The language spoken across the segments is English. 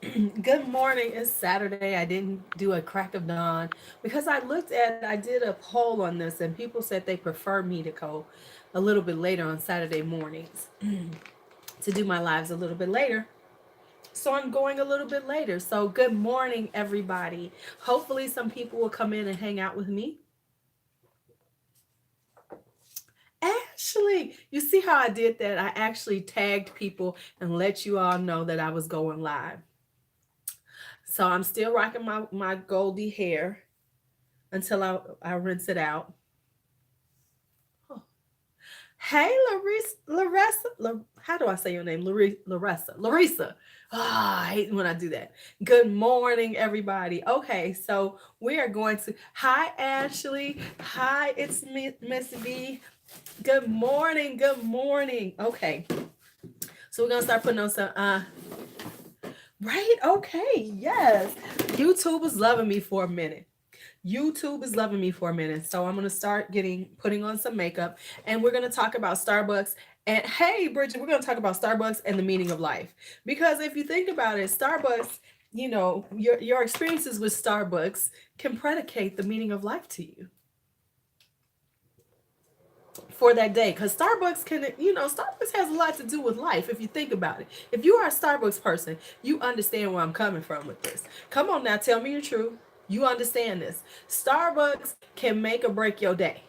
Good morning. It's Saturday. I didn't do a crack of dawn because I did a poll on this, and people said they prefer me to go a little bit later on Saturday mornings to do my lives a little bit later. So I'm going a little bit later. So good morning, everybody. Hopefully, some people will come in and hang out with me. Ashley, you see how I did that? I actually tagged people and let you all know that I was going live. So I'm still rocking my goldy hair until I rinse it out. Oh. Hey, how do I say your name? Larissa. Ah, I hate when I do that. Good morning, everybody. Okay, so we are going to. Hi, Ashley. Hi, it's me, Miss B. Good morning. Good morning. Okay, so we're gonna start putting on some. Right. Okay. Yes. YouTube was loving me for a minute. YouTube is loving me for a minute. So I'm gonna start putting on some makeup, and we're gonna talk about Starbucks. And hey, Bridget, we're gonna talk about Starbucks and the meaning of life. Because if you think about it, Starbucks, your experiences with Starbucks can predicate the meaning of life to you for that day. Because Starbucks has a lot to do with life if you think about it. If you are a Starbucks person, you understand where I'm coming from with this. Come on now, tell me your truth. You understand this. Starbucks can make or break your day.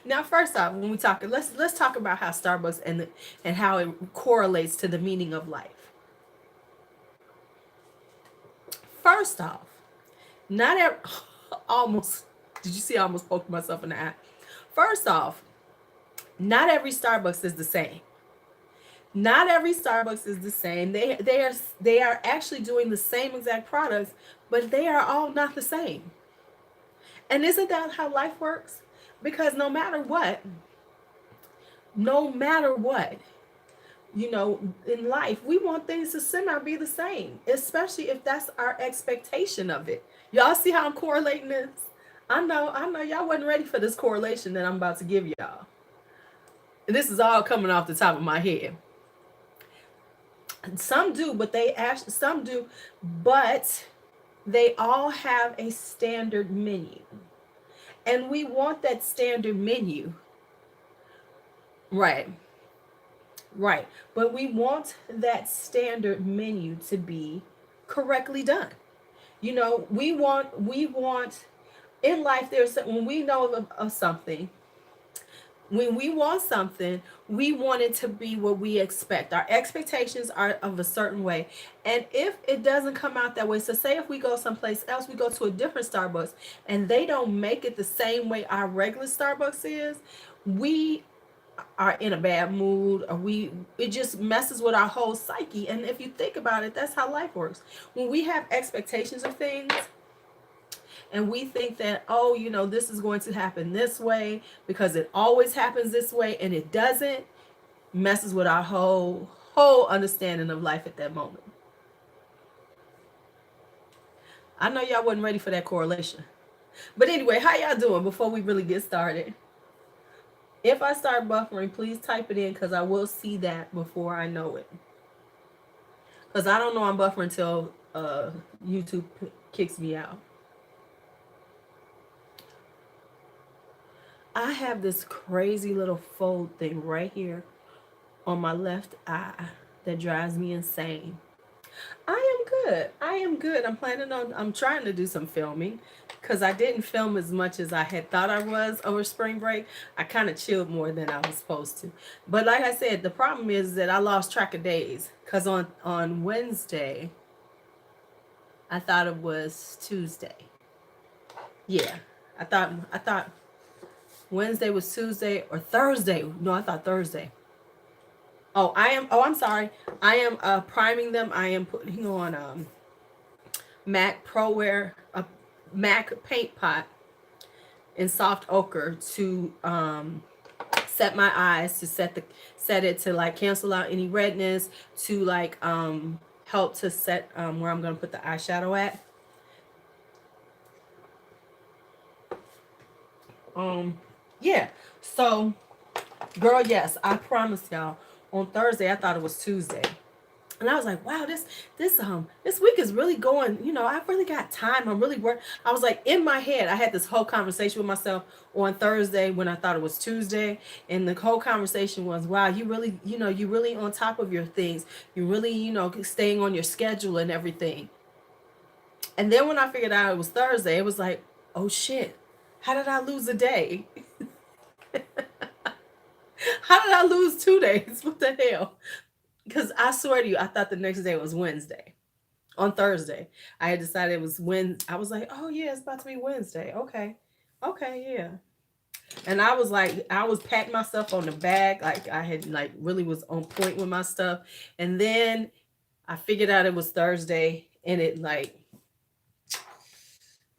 Now, first off, when we talk, let's talk about how Starbucks and how it correlates to the meaning of life. First off, not every, almost. Did you see? I almost poked myself in the eye. First off, not every Starbucks is the same. Not every Starbucks is the same. They are actually doing the same exact products, but they are all not the same. And isn't that how life works? Because no matter what, in life, we want things to semi be the same, especially if that's our expectation of it. Y'all see how I'm correlating this? I know y'all wasn't ready for this correlation that I'm about to give y'all. And this is all coming off the top of my head. Some do, but they all have a standard menu. And we want that standard menu. Right. Right. But we want that standard menu to be correctly done. We want in life, there's when we know of something, when we want something, we want it to be what we expect. Our expectations are of a certain way. And if it doesn't come out that way, so say if we go someplace else, we go to a different Starbucks and they don't make it the same way our regular Starbucks is, we are in a bad mood, or it just messes with our whole psyche. And if you think about it, that's how life works. When we have expectations of things, and we think that, oh, this is going to happen this way because it always happens this way, and it doesn't, messes with our whole understanding of life at that moment. I know y'all wasn't ready for that correlation. But anyway, how y'all doing before we really get started? If I start buffering, please type it in, because I will see that before I know it. Because I don't know I'm buffering until YouTube kicks me out. I have this crazy little fold thing right here on my left eye that drives me insane. I am good. I am good. I'm trying to do some filming because I didn't film as much as I had thought I was over spring break. I kind of chilled more than I was supposed to. But like I said, the problem is that I lost track of days, because on Wednesday, I thought it was Tuesday. Yeah. I thought Wednesday was Tuesday or Thursday. No, I thought Thursday. I'm sorry. I am priming them. I am putting on MAC ProWear, a MAC paint pot in soft ochre to set my eyes, to set it to like cancel out any redness, to like help to set where I'm gonna put the eyeshadow at. Yeah. So, girl, yes, I promise y'all, on Thursday. I thought it was Tuesday. And I was like, wow, this week is really going, I've really got time. I'm really work. I was like, in my head, I had this whole conversation with myself on Thursday when I thought it was Tuesday. And the whole conversation was, wow, you really, you really on top of your things. You really, staying on your schedule and everything. And then when I figured out it was Thursday, it was like, oh shit, how did I lose a day? How did I lose 2 days? What the hell? Because I swear to you, I thought the next day was Wednesday. On Thursday, I had decided it was Wednesday. I was like, oh yeah, it's about to be Wednesday. Okay. Okay, yeah. And I was like, I was patting myself on the back. Like I had like really was on point with my stuff. And then I figured out it was Thursday and it like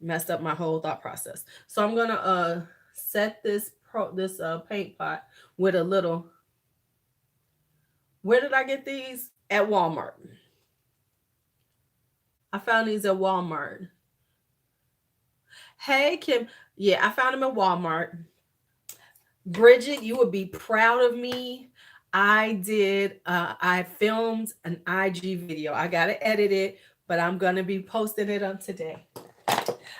messed up my whole thought process. So I'm gonna set this paint pot with a little. Where did I get these? At Walmart. I found these at Walmart. Hey Kim, yeah, I found them at Walmart. Bridget, you would be proud of me. I filmed an IG video. I gotta edit it, but I'm gonna be posting it on today.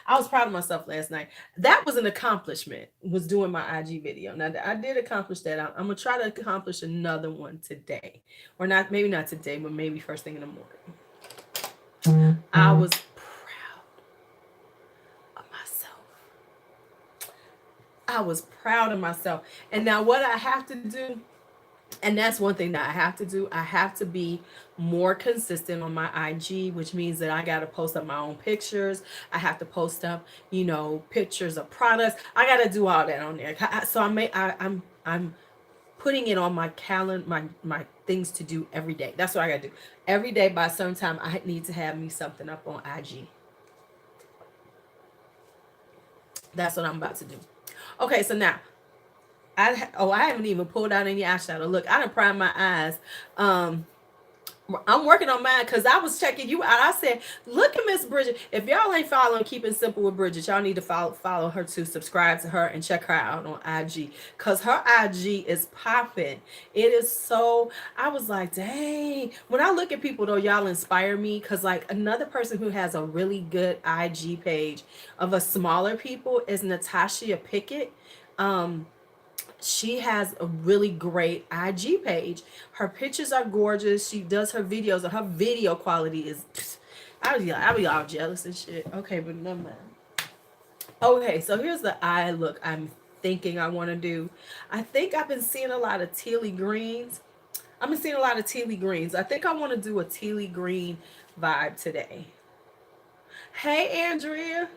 I was proud of myself last night. That was an accomplishment, was doing my IG video. Now I did accomplish that. I'm gonna try to accomplish another one today. Or not, maybe not today, but maybe first thing in the morning. I was proud of myself. I was proud of myself. And now what I have to do, and that's one thing that I have to do, I have to be more consistent on my IG, which means that I got to post up my own pictures. I have to post up, pictures of products. I got to do all that on there. So I'm putting it on my calendar, my things to do every day. That's what I got to do. Every day by some time, I need to have me something up on IG. That's what I'm about to do. Okay, so now I haven't even pulled out any eyeshadow. Look, I done primed my eyes. I'm working on mine because I was checking you out. I said, look at Miss Bridget. If y'all ain't following Keeping Simple with Bridget, y'all need to follow her too. Subscribe to her and check her out on IG. Because her IG is popping. It is so, I was like, dang. When I look at people though, y'all inspire me. Because like another person who has a really good IG page of a smaller people is Natasha Pickett. She has a really great IG page. Her pictures are gorgeous. She does her videos, and her video quality is, I be all jealous and shit. Okay, but never mind. Okay, so here's the eye look I'm thinking I want to do. I think I've been seeing a lot of tealy greens. I think I want to do a tealy green vibe today. Hey, Andrea.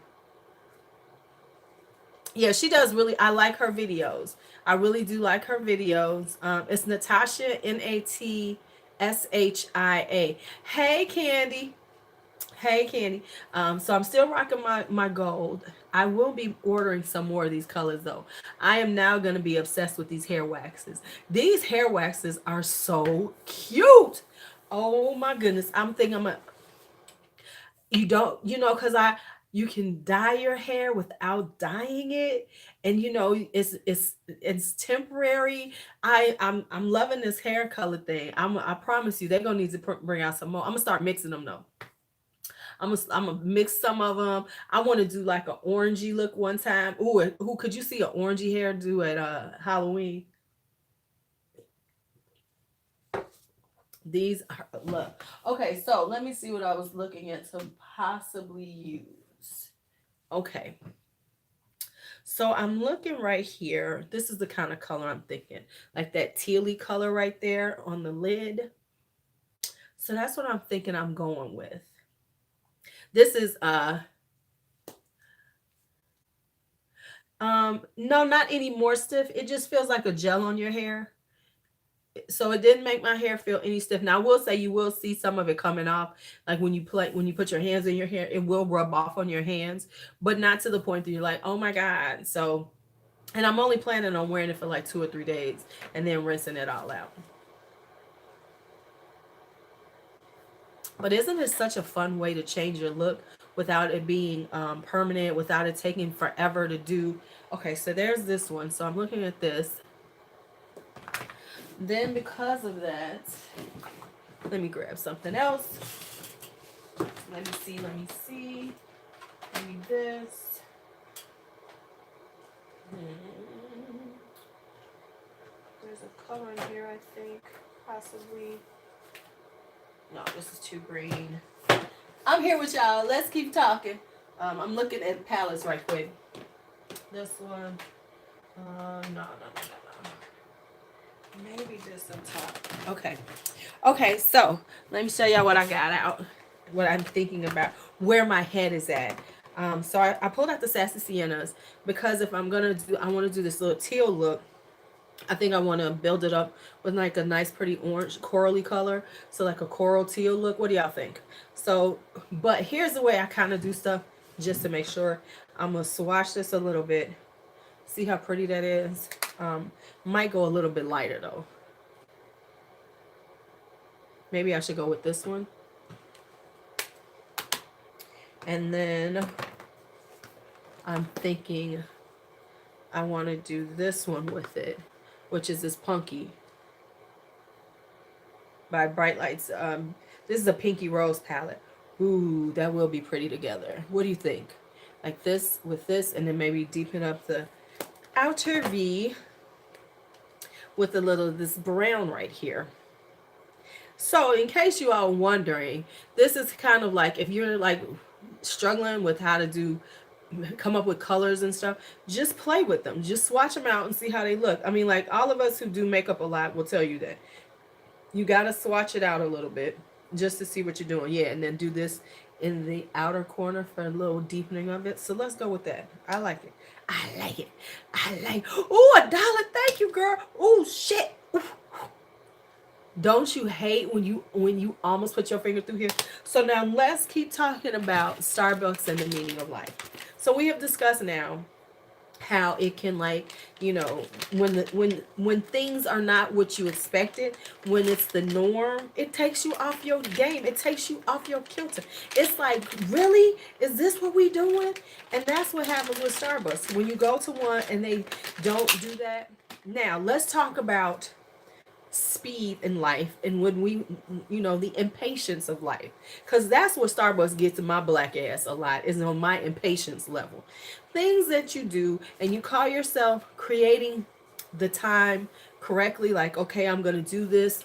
Yeah, she does really. I like her videos. I really do like her videos. It's Natasha, Natshia. Hey, Candy. Hey, Candy. So I'm still rocking my gold. I will be ordering some more of these colors though. I am now going to be obsessed with these hair waxes. These hair waxes are so cute. Oh my goodness. I'm thinking because you can dye your hair without dyeing it, and it's temporary. I'm loving this hair color thing. I promise you they're gonna need to bring out some more. I'm gonna start mixing them though. I'm gonna mix some of them. I want to do like an orangey look one time. Ooh, who could you see an orangey hair do at Halloween? These are, look. Okay, so let me see what I was looking at to possibly use. Okay. So I'm looking right here. This is the kind of color I'm thinking. Like that tealy color right there on the lid. So that's what I'm thinking I'm going with. This is no, not any more stiff. It just feels like a gel on your hair. So it didn't make my hair feel any stiff. Now I will say you will see some of it coming off, like when you put your hands in your hair, it will rub off on your hands, but not to the point that you're like, oh my god. So, and I'm only planning on wearing it for like 2 or 3 days and then rinsing it all out. But isn't it such a fun way to change your look without it being permanent, without it taking forever to do? Okay, so there's this one. So I'm looking at this. Then because of that, let me grab something else. Let me see, let me see. Maybe this. There's a color in here, I think, possibly. No, this is too green. I'm here with y'all. Let's keep talking. I'm looking at palettes right quick. This one. No. Maybe this on top. Okay. Okay, so let me show y'all what I got out. What I'm thinking about. Where my head is at. So I pulled out the Sassy Siennas because if I'm gonna do, I want to do this little teal look. I think I want to build it up with like a nice, pretty orange, corally color. So like a coral teal look. What do y'all think? So, but here's the way I kind of do stuff just to make sure. I'm gonna swatch this a little bit. See how pretty that is. Might go a little bit lighter though. Maybe I should go with this one. And then I'm thinking I want to do this one with it, which is this Punky by Bright Lights. This is a Pinky Rose palette. Ooh, that will be pretty together. What do you think? Like this with this, and then maybe deepen up the outer V with a little of this brown right here. So in case you are wondering, this is kind of like if you're like struggling with how to come up with colors and stuff, just play with them. Just swatch them out and see how they look. I mean, like all of us who do makeup a lot will tell you that. You got to swatch it out a little bit just to see what you're doing. Yeah, and then do this in the outer corner for a little deepening of it. So let's go with that. I like it. I like it. I like. Ooh, $1. Thank you, girl. Ooh, shit. Ooh. Don't you hate when you almost put your finger through here? So now let's keep talking about Starbucks and the meaning of life. So we have discussed now how it can, like, you know, when things are not what you expected, when it's the norm, it takes you off your game. It takes you off your kilter. It's like, really? Is this what we doing? And that's what happens with Starbucks. When you go to one and they don't do that. Now, let's talk about speed in life and when we, you know, the impatience of life, because that's what Starbucks gets in my black ass a lot, is on my impatience level. Things that you do and you call yourself creating the time correctly, like, okay, I'm going to do this,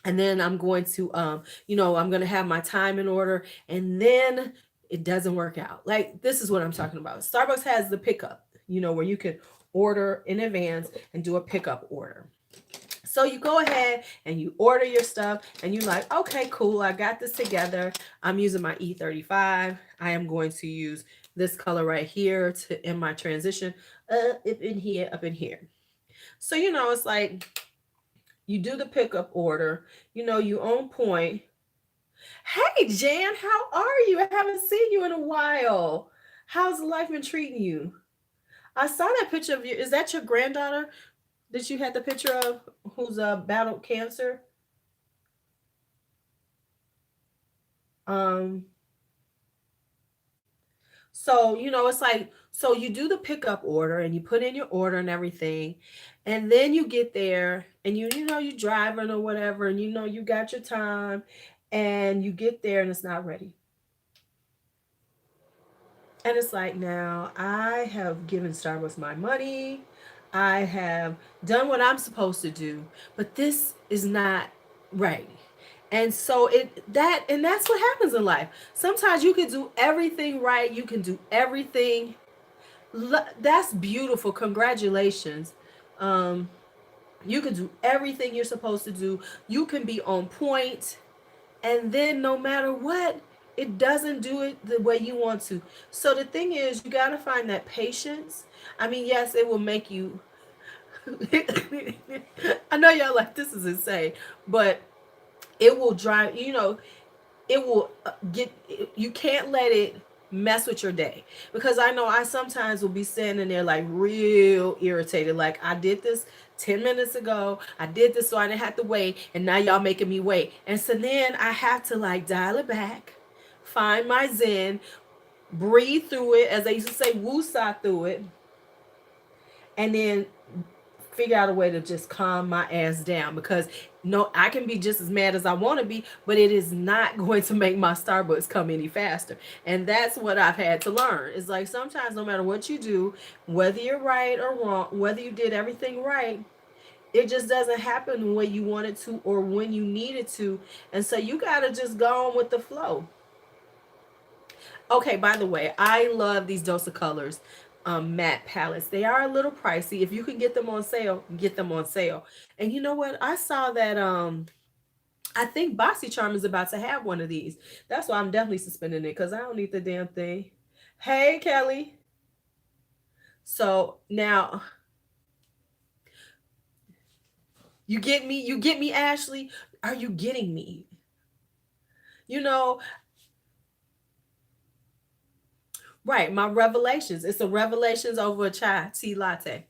and then I'm going to you know, I'm going to have my time in order, and then it doesn't work out. Like, this is what I'm talking about. Starbucks has the pickup, you know, where you can order in advance and do a pickup order. So you go ahead and you order your stuff and you're like, okay, cool. I got this together. I'm using my E35. I am going to use this color right here to in my transition up in here. So, you know, it's like you do the pickup order, you know, you on point. Hey, Jan, how are you? I haven't seen you in a while. How's life been treating you? I saw that picture of you. Is that your granddaughter that you had the picture of who's battled cancer? Um, so, you know, it's like, so you do the pickup order and you put in your order and everything. And then you get there and you know, you driving or whatever, and you know, you got your time, and you get there and it's not ready. And it's like, now I have given Starbucks my money. I have done what I'm supposed to do, but this is not right. And so that's what happens in life. Sometimes you can do everything right. You can do everything. That's beautiful. Congratulations. Um, you can do everything you're supposed to do. You can be on point, and then no matter what, it doesn't do it the way you want to. So the thing is, you got to find that patience. I mean, yes, it will make you I know y'all like, this is insane, but it will drive, you know, it will get, you can't let it mess with your day. Because I know I sometimes will be standing there like real irritated, like, I did this 10 minutes ago, I did this so I didn't have to wait, and now y'all making me wait. And so then I have to like dial it back, find my zen, breathe through it, as they used to say, woosah through it, and then figure out a way to just calm my ass down, because no, I can be just as mad as I want to be, but it is not going to make my Starbucks come any faster. And that's what I've had to learn. It's like sometimes no matter what you do, whether you're right or wrong, whether you did everything right, it just doesn't happen when you want it to or when you need it to. And so you got to just go on with the flow. Okay, by the way, I love these Dose of Colors matte palettes. They are a little pricey. If you can get them on sale, get them on sale. And you know what? I saw that I think BoxyCharm is about to have one of these. That's why I'm definitely suspending it, because I don't need the damn thing. Hey, Kelly. So now you get me, Ashley. Are you getting me? You know, right, my revelations. It's a revelations over a chai tea latte.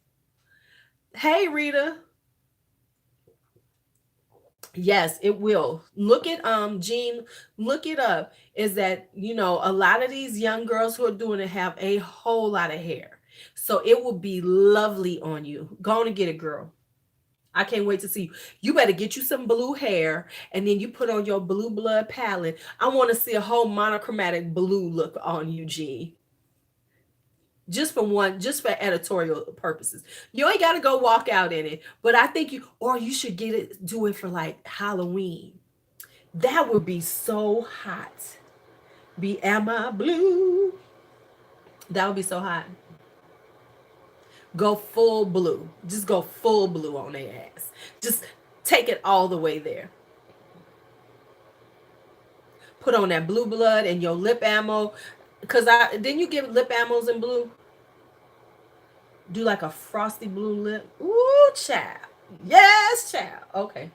Hey, Rita. Yes, it will. Look at Jean, look it up. Is that, a lot of these young girls who are doing it have a whole lot of hair. So it will be lovely on you. Go on and get it, girl. I can't wait to see you. You better get you some blue hair, and then you put on your blue blood palette. I want to see a whole monochromatic blue look on you, G. Just for editorial purposes. You ain't got to go walk out in it, but I think or you should do it for like Halloween. That would be so hot. Be Emma Blue. That would be so hot. Go full blue. Just go full blue on their ass. Just take it all the way there. Put on that blue blood and your lip ammo. Because didn't you give lip ammos in blue? Do like a frosty blue lip. Ooh, child. Yes, child. Okay.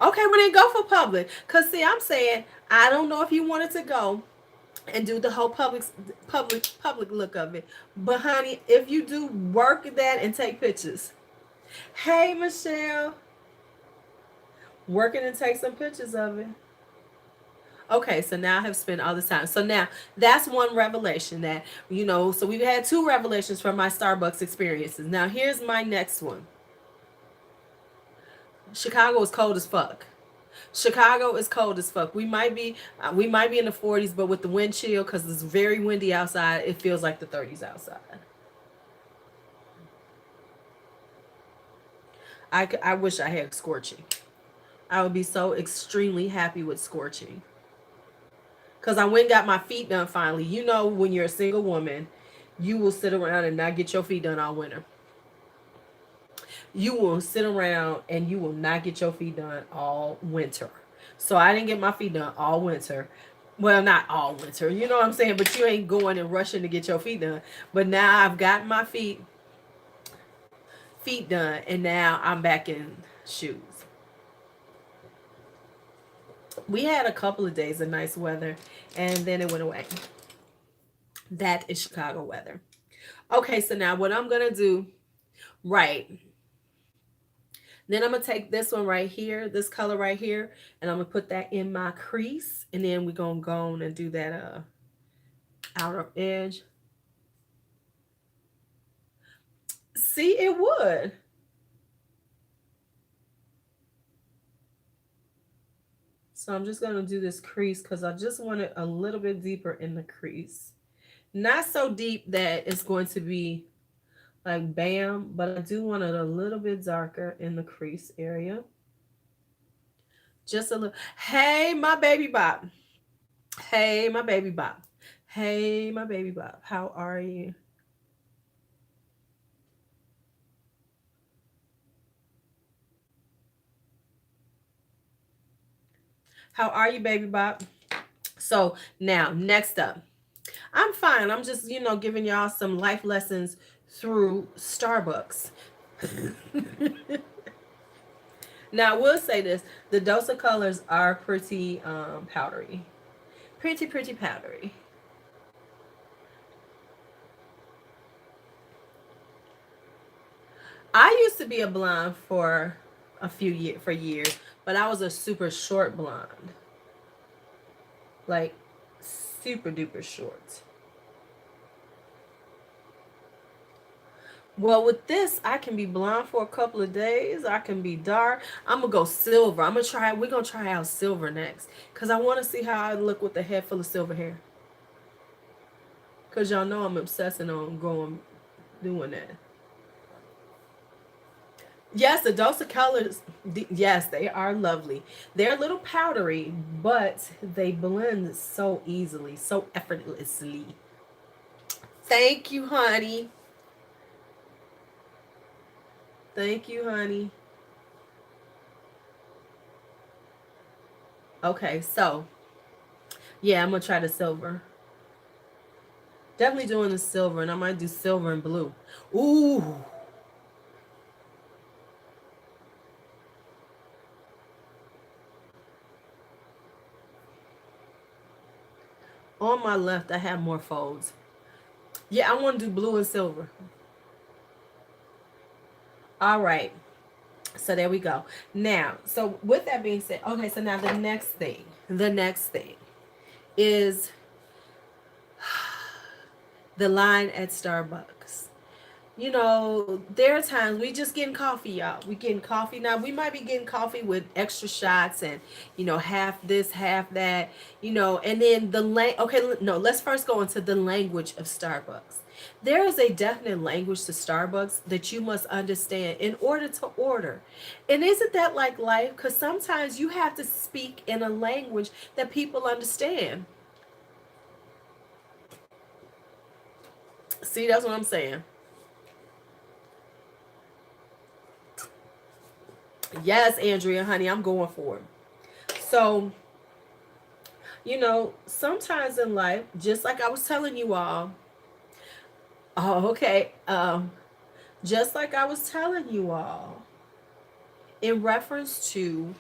Okay, well then go for public. Because see, I'm saying, I don't know if you wanted to go and do the whole public look of it. But honey, if you do, work that and take pictures. Hey, Michelle. Working and take some pictures of it. Okay, so now I have spent all this time. So now that's one revelation that, so we've had two revelations from my Starbucks experiences. Now here's my next one. Chicago is cold as fuck. Chicago is cold as fuck. We might be in the 40s, but with the wind chill, because it's very windy outside, it feels like the 30s outside. I wish I had scorching. I would be so extremely happy with scorching. Because I went and got my feet done finally. When you're a single woman, you will sit around and not get your feet done all winter. You will sit around and you will not get your feet done all winter. So I didn't get my feet done all winter. Well, not all winter. You know what I'm saying? But you ain't going and rushing to get your feet done. But now I've got my feet done, and now I'm back in shoes. We had a couple of days of nice weather, and then it went away. That is Chicago weather. Okay, so now what I'm going to do, right. Then I'm going to take this one right here, this color right here, and I'm going to put that in my crease, and then we're going to go on and do that outer edge. See, it would. So I'm just going to do this crease because I just want it a little bit deeper in the crease. Not so deep that it's going to be like bam, but I do want it a little bit darker in the crease area. Just a little. Hey, my baby bop. Hey, my baby bop. Hey, my baby bop. How are you? How are you, baby bop? So now, next up. I'm fine. I'm just, giving y'all some life lessons through Starbucks. Now, I will say this. The Dose of Colors are pretty powdery. Pretty powdery. I used to be a blonde for years, but I was a super short blonde. Like super duper short. Well, with this, I can be blonde for a couple of days. I can be dark. I'm gonna go silver. I'm gonna try. We're gonna try out silver next, cause I want to see how I look with a head full of silver hair. Cause y'all know I'm obsessing on going doing that. Yes, the dose of colors. Yes, they are lovely. They're a little powdery, but they blend so easily, so effortlessly. Thank you, honey. Thank you, honey. Okay, so yeah, I'm gonna try the silver. Definitely doing the silver, and I might do silver and blue. Ooh. On my left, I have more folds. Yeah, I want to do blue and silver. All right. So there we go. Now, so with that being said, okay, so now the next thing is the line at Starbucks. You know, there are times we just getting coffee, y'all. We getting coffee now. We might be getting coffee with extra shots and, you know, half this, half that, you know, and then okay, no, let's first go into the language of Starbucks. There is a definite language to Starbucks that you must understand in order to order. And isn't that like life? Because sometimes you have to speak in a language that people understand. See, that's what I'm saying. Yes, Andrea, honey, I'm going for it. So, you know, sometimes in life, just like I was telling you all, oh, okay, just like I was telling you all, in reference to,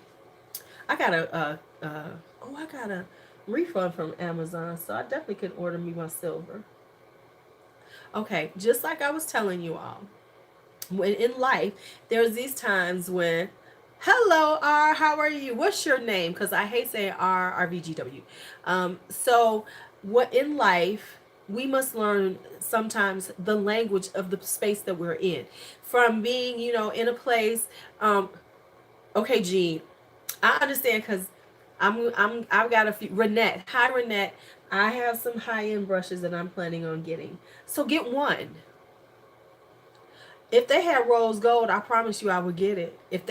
I got I got a refund from Amazon, so I definitely could order me my silver. Okay, just like I was telling you all, when in life, there's these times when, hello R, how are you? What's your name? Because I hate saying RVGW. So what in life we must learn sometimes the language of the space that we're in, from being, you know, in a place. Um, okay, Gene, I understand because I've got a few. Renette, hi Renette. I have some high end brushes that I'm planning on getting. So get one. If they had rose gold, I promise you I would get it. If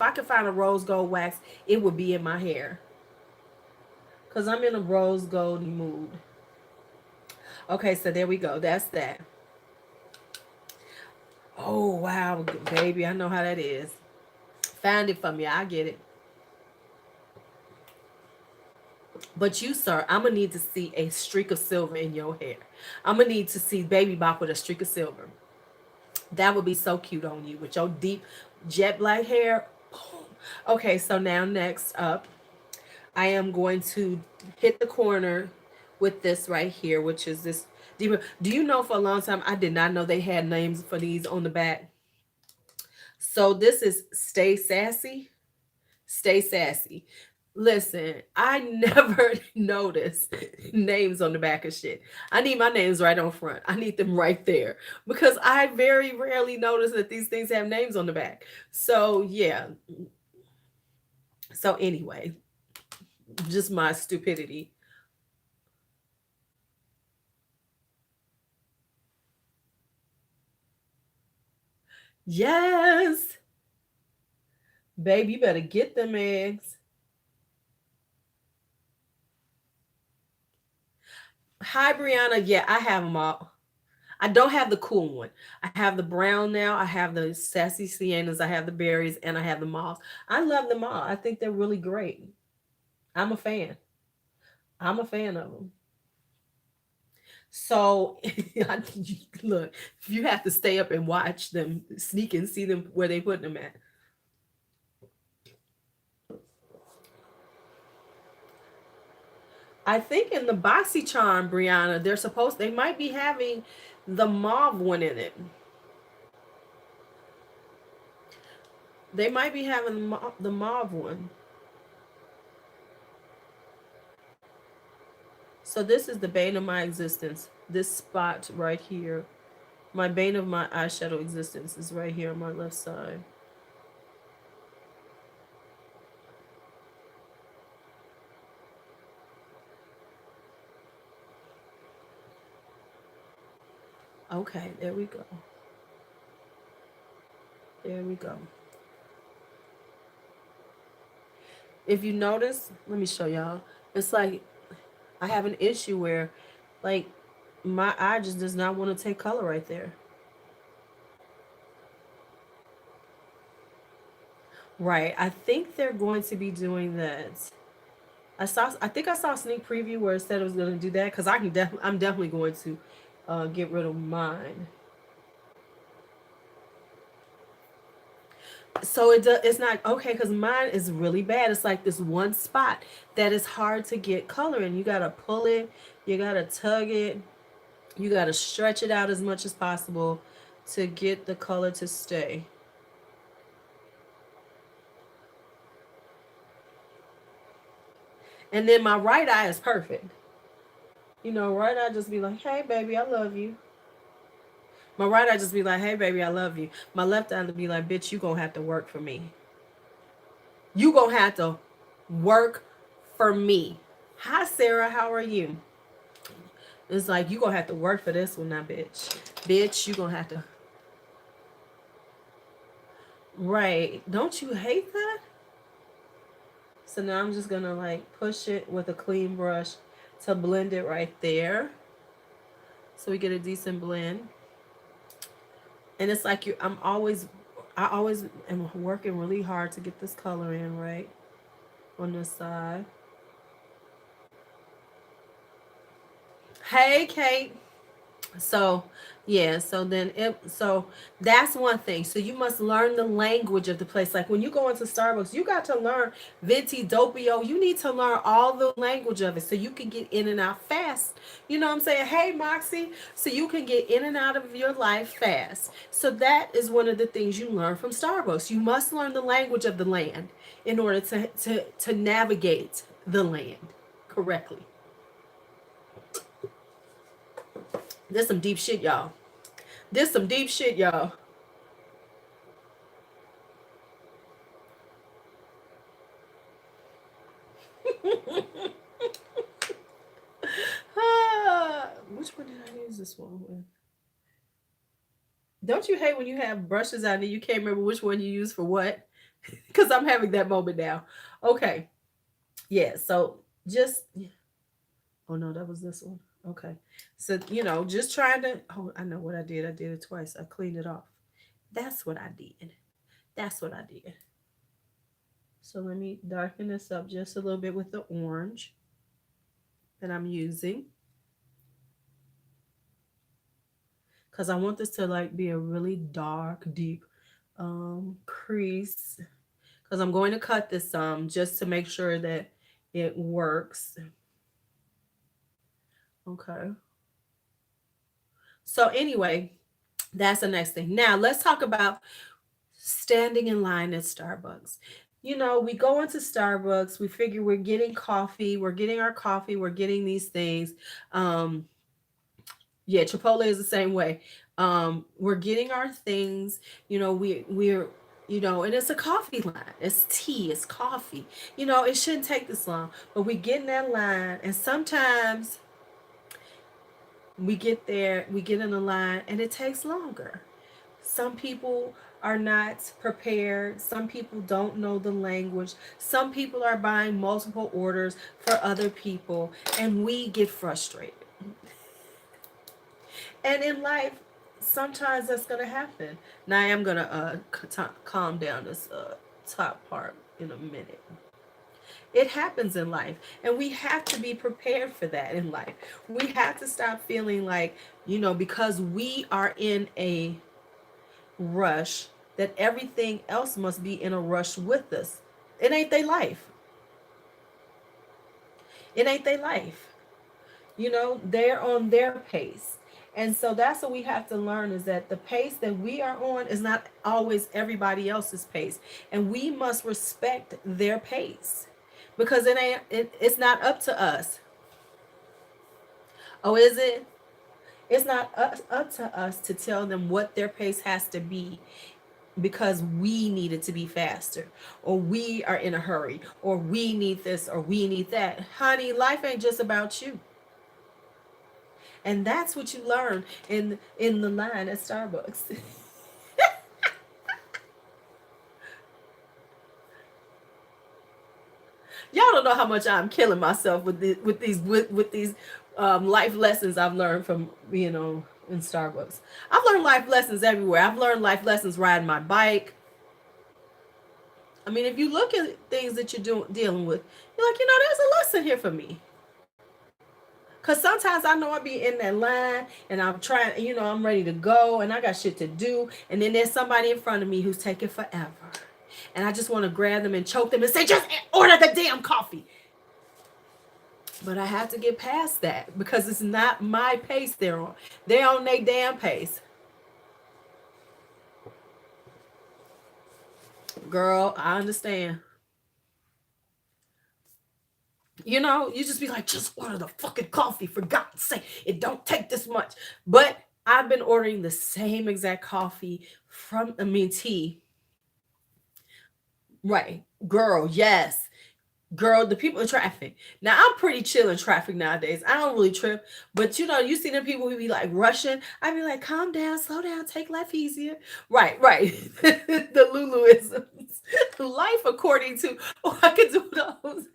I could find a rose gold wax, it would be in my hair. Cause I'm in a rose gold mood. Okay, so there we go. That's that. Oh wow, baby, I know how that is. Found it for me. I get it. But you, sir, I'm gonna need to see a streak of silver in your hair. I'm gonna need to see Baby Bop with a streak of silver. That would be so cute on you with your deep jet black hair. Boom. Okay, so now next up, I am going to hit the corner with this right here, which is this. Do you know for a long time I did not know they had names for these on the back? So this is Stay Sassy. Stay Sassy. Listen, I never notice names on the back of shit. I need my names right on front. I need them right there because I very rarely notice that these things have names on the back. So, yeah. So, anyway, just my stupidity. Yes. Baby, you better get them eggs. Hi, Brianna. Yeah, I have them all. I don't have the cool one. I have the brown now. I have the sassy siennas. I have the berries, and I have the mauve. I love them all. I think they're really great. I'm a fan. I'm a fan of them. So, look, you have to stay up and watch them, sneak and see them where they put them at. I think in the Boxy Charm, Brianna, they might be having the mauve one in it. They might be having the mauve one. So this is the bane of my existence. This spot right here, My bane of my eyeshadow existence is right here on my left side. Okay, there we go. There we go. If you notice, let me show y'all. It's like I have an issue where, like, my eye just does not want to take color right there. Right. I think they're going to be doing that. I think I saw a sneak preview where it said it was going to do that, because I'm definitely going to get rid of mine. So it's not okay, because mine is really bad. It's like this one spot that is hard to get color in. You gotta pull it, you gotta tug it, you gotta stretch it out as much as possible to get the color to stay. And then my right eye is perfect. You know, right eye just be like, hey baby, I love you. My right eye just be like, hey baby, I love you. My left eye to be like, bitch, you gonna have to work for me. You gonna have to work for me. Hi Sarah, how are you? It's like, you gonna have to work for this one now, bitch. Bitch, you gonna have to. Right. Don't you hate that? So now I'm just gonna like push it with a clean brush to blend it right there. So we get a decent blend. And it's like I always am working really hard to get this color in, right? On this side. Hey Kate. So yeah, so that's one thing. So you must learn the language of the place. Like when you go into Starbucks, you got to learn Venti Doppio. You need to learn all the language of it so you can get in and out fast. You know what I'm saying? Hey Moxie, so you can get in and out of your life fast. So that is one of the things you learn from Starbucks. You must learn the language of the land in order to navigate the land correctly. This some deep shit, y'all. This some deep shit, y'all. Which one did I use this one with? Don't you hate when you have brushes out and you can't remember which one you use for what? Because I'm having that moment now. Okay. Yeah, so just, oh no, that was this one. Okay. So, just trying to, oh, I know what I did. I did it twice. I cleaned it off. That's what I did. That's what I did. So let me darken this up just a little bit with the orange that I'm using. Because I want this to like be a really dark, deep crease. Because I'm going to cut this just to make sure that it works. Okay. So anyway, that's the next thing. Now let's talk about standing in line at Starbucks. We go into Starbucks, we figure we're getting coffee, we're getting these things. Yeah, Chipotle is the same way. We're getting our things, and it's a coffee line. It's tea, it's coffee. It shouldn't take this long. But we get in that line, and sometimes we get there, we get in the line, and it takes longer. Some people are not prepared. Some people don't know the language. Some people are buying multiple orders for other people, and we get frustrated. And in life, sometimes that's going to happen. Now, I am going to calm down this top part in a minute. It happens in life, and we have to be prepared for that in life. We have to stop feeling like, because we are in a rush, that everything else must be in a rush with us. It ain't their life. It ain't their life. They're on their pace. And so that's what we have to learn, is that the pace that we are on is not always everybody else's pace. And we must respect their pace, because it's not up to us. Oh, is it? It's not up to us to tell them what their pace has to be because we need it to be faster, or we are in a hurry, or we need this, or we need that. Honey, life ain't just about you. And that's what you learn in the line at Starbucks. Y'all don't know how much I'm killing myself with these life lessons I've learned from being on in Starbucks. I've learned life lessons everywhere. I've learned life lessons riding my bike. I mean, if you look at things that you're dealing with, you're like, there's a lesson here for me. Cause sometimes I know I be in that line and I'm trying, I'm ready to go and I got shit to do, and then there's somebody in front of me who's taking forever, and I just want to grab them and choke them and say, just order the damn coffee. But I have to get past that because it's not my pace they're on. They're on their damn pace. Girl, I understand. You just be like, just order the fucking coffee, for God's sake. It don't take this much. But I've been ordering the same exact coffee tea. Right. Girl, yes. Girl, the people in traffic. Now, I'm pretty chill in traffic nowadays. I don't really trip. But, you see them people who be like rushing. I be like, calm down, slow down, take life easier. Right, right. The Luluisms. Life according to, I can do those.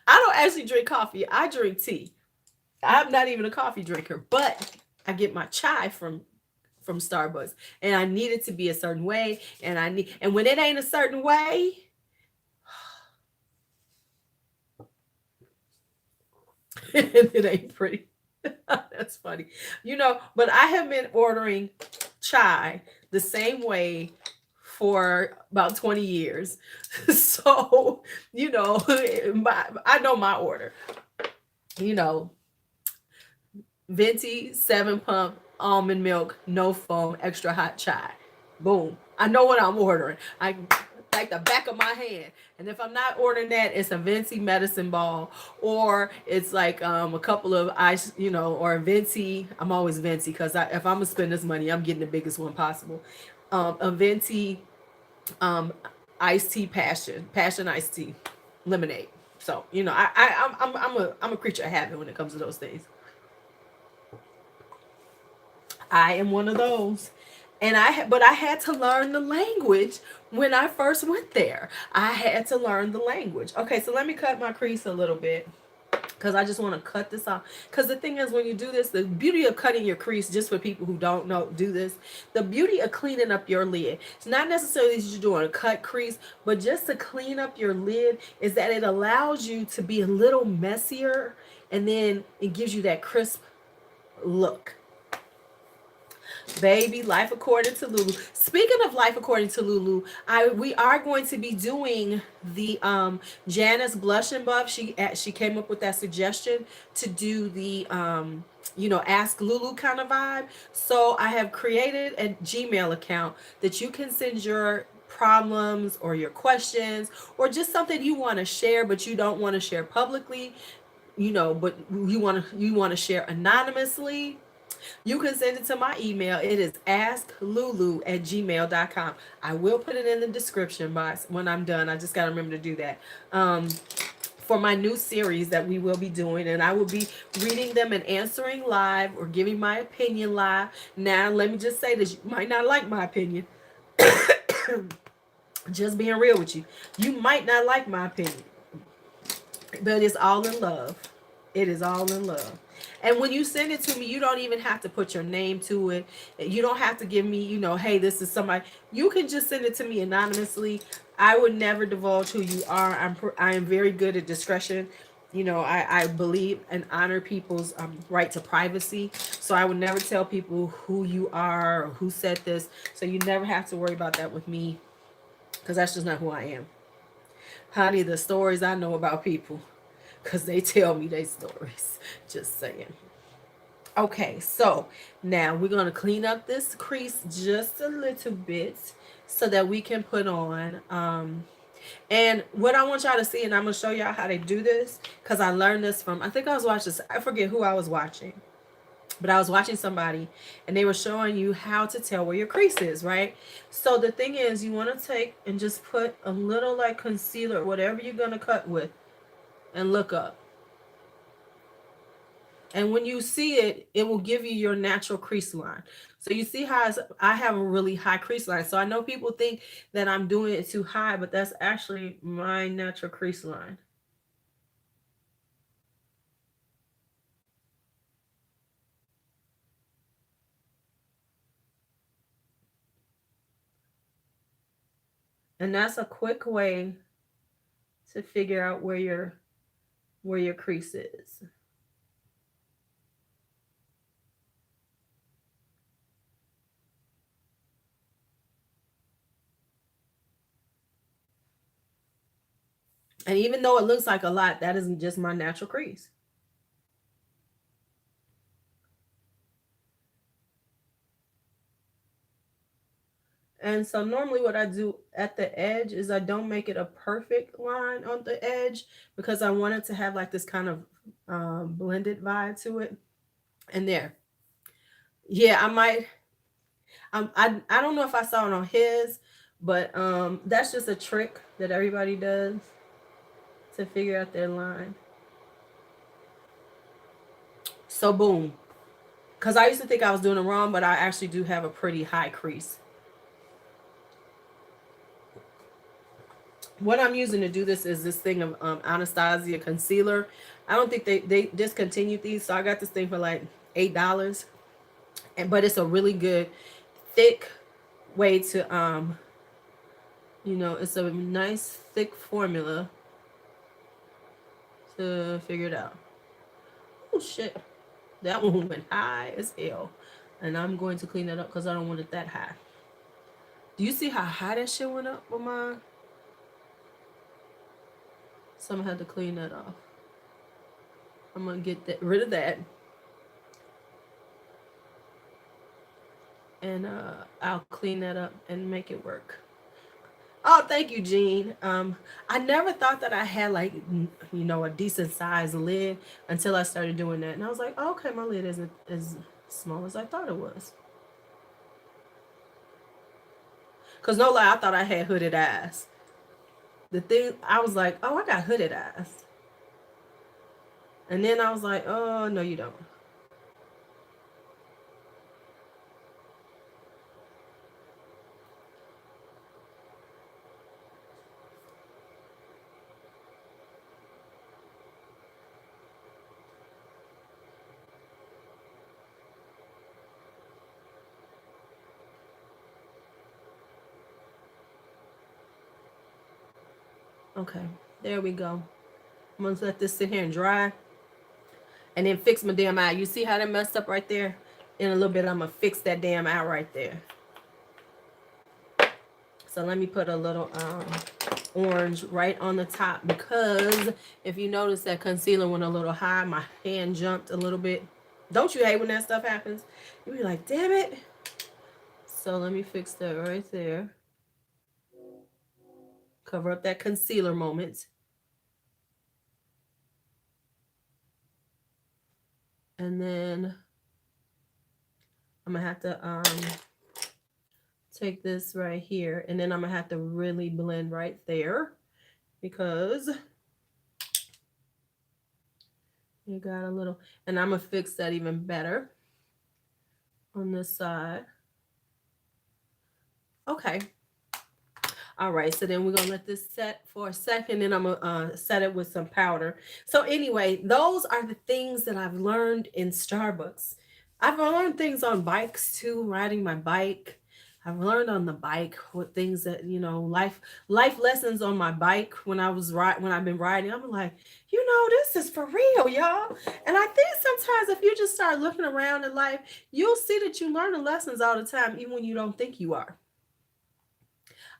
I don't actually drink coffee. I drink tea. I'm not even a coffee drinker, but I get my chai from Starbucks, and I need it to be a certain way, and when it ain't a certain way, it ain't pretty. That's funny. But I have been ordering chai the same way for about 20 years. So, I know my order. Venti, 7 pump, almond milk, no foam, extra hot chai. Boom. I know what I'm ordering. I like the back of my hand. And if I'm not ordering that, it's a Venti medicine ball, or it's like a couple of ice, or Venti. I'm always Venti because if I'm gonna spend this money, I'm getting the biggest one possible. A Venti iced tea, passion iced tea, lemonade. So I'm a creature of habit when it comes to those things. I am one of those. But I had to learn the language when I first went there. I had to learn the language. Okay, so let me cut my crease a little bit because I just want to cut this off. Because the thing is, when you do this, the beauty of cutting your crease, just for people who don't know, do this, the beauty of cleaning up your lid, it's not necessarily that you're doing a cut crease, but just to clean up your lid is that it allows you to be a little messier, and then it gives you that crisp look. Baby, life according to Lulu. Speaking of life according to Lulu, we are going to be doing the Janice blush and buff. She came up with that suggestion to do the Ask Lulu kind of vibe. So I have created a Gmail account that you can send your problems or your questions or just something you want to share but you don't want to share publicly, but you want to share anonymously. You can send it to my email. It is asklulu@gmail.com. I will put it in the description box when I'm done. I just got to remember to do that. For my new series that we will be doing, and I will be reading them and answering live or giving my opinion live. Now, let me just say this. You might not like my opinion. Just being real with you. You might not like my opinion. But it's all in love. It is all in love. And when you send it to me, you don't even have to put your name to it. You don't have to give me, hey, this is somebody. You can just send it to me anonymously. I would never divulge who you are. I am very good at discretion. I believe and honor people's right to privacy. So I would never tell people who you are or who said this. So you never have to worry about that with me because that's just not who I am. Honey, the stories I know about people because they tell me their stories. Just saying. Okay, so now we're going to clean up this crease just a little bit so that we can put on. And what I want y'all to see, and I'm going to show y'all how to do this because I learned this from, I think I was watching, I forget who I was watching. But I was watching somebody and they were showing you how to tell where your crease is, right? So the thing is, you want to take and just put a little like concealer, whatever you're going to cut with, and look up. And when you see it, it will give you your natural crease line. So you see how I have a really high crease line. So I know people think that I'm doing it too high, but that's actually my natural crease line. And that's a quick way to figure out where your crease is. And even though it looks like a lot, that isn't just my natural crease. And so normally what I do at the edge is I don't make it a perfect line on the edge because I want it to have like this kind of blended vibe to it. And there. Yeah, I might I don't know if I saw it on his, but that's just a trick that everybody does to figure out their line. So boom. Cause I used to think I was doing it wrong, but I actually do have a pretty high crease. What I'm using to do this is this thing of Anastasia concealer. I don't think they discontinued these, so I got this thing for like $8. And but it's a really good thick way to it's a nice thick formula to figure it out. Oh shit. That one went high as hell. And I'm going to clean that up because I don't want it that high. Do you see how high that shit went up on mine? Someone had to clean that off. I'm gonna get rid of that. And I'll clean that up and make it work. Oh, thank you, Jean. I never thought that I had like a decent size lid until I started doing that, and I was like, oh, okay, my lid isn't as small as I thought it was. Cause no lie, I thought I had hooded eyes. The thing I was like, oh, I got hooded eyes, and then I was like, oh no, you don't. Okay, there we go. I'm gonna let this sit here and dry, and then fix my damn eye. You see how that messed up right there? In a little bit, I'm gonna fix that damn eye right there. So let me put a little orange right on the top, because if you notice that concealer went a little high, my hand jumped a little bit. Don't you hate when that stuff happens? You be like, damn it. So let me fix that right there. Cover up that concealer moment. And then I'm gonna have to take this right here, and then I'm gonna have to really blend right there, because you got a little, and I'm gonna fix that even better on this side. Okay. All right, so then we're gonna let this set for a second, and I'm gonna set it with some powder. So anyway, those are the things that I've learned in Starbucks. I've learned things on bikes too, riding my bike. I've learned on the bike what things that life lessons on my bike when I've been riding. I'm like, this is for real, y'all. And I think sometimes if you just start looking around in life, you'll see that you learn the lessons all the time, even when you don't think you are.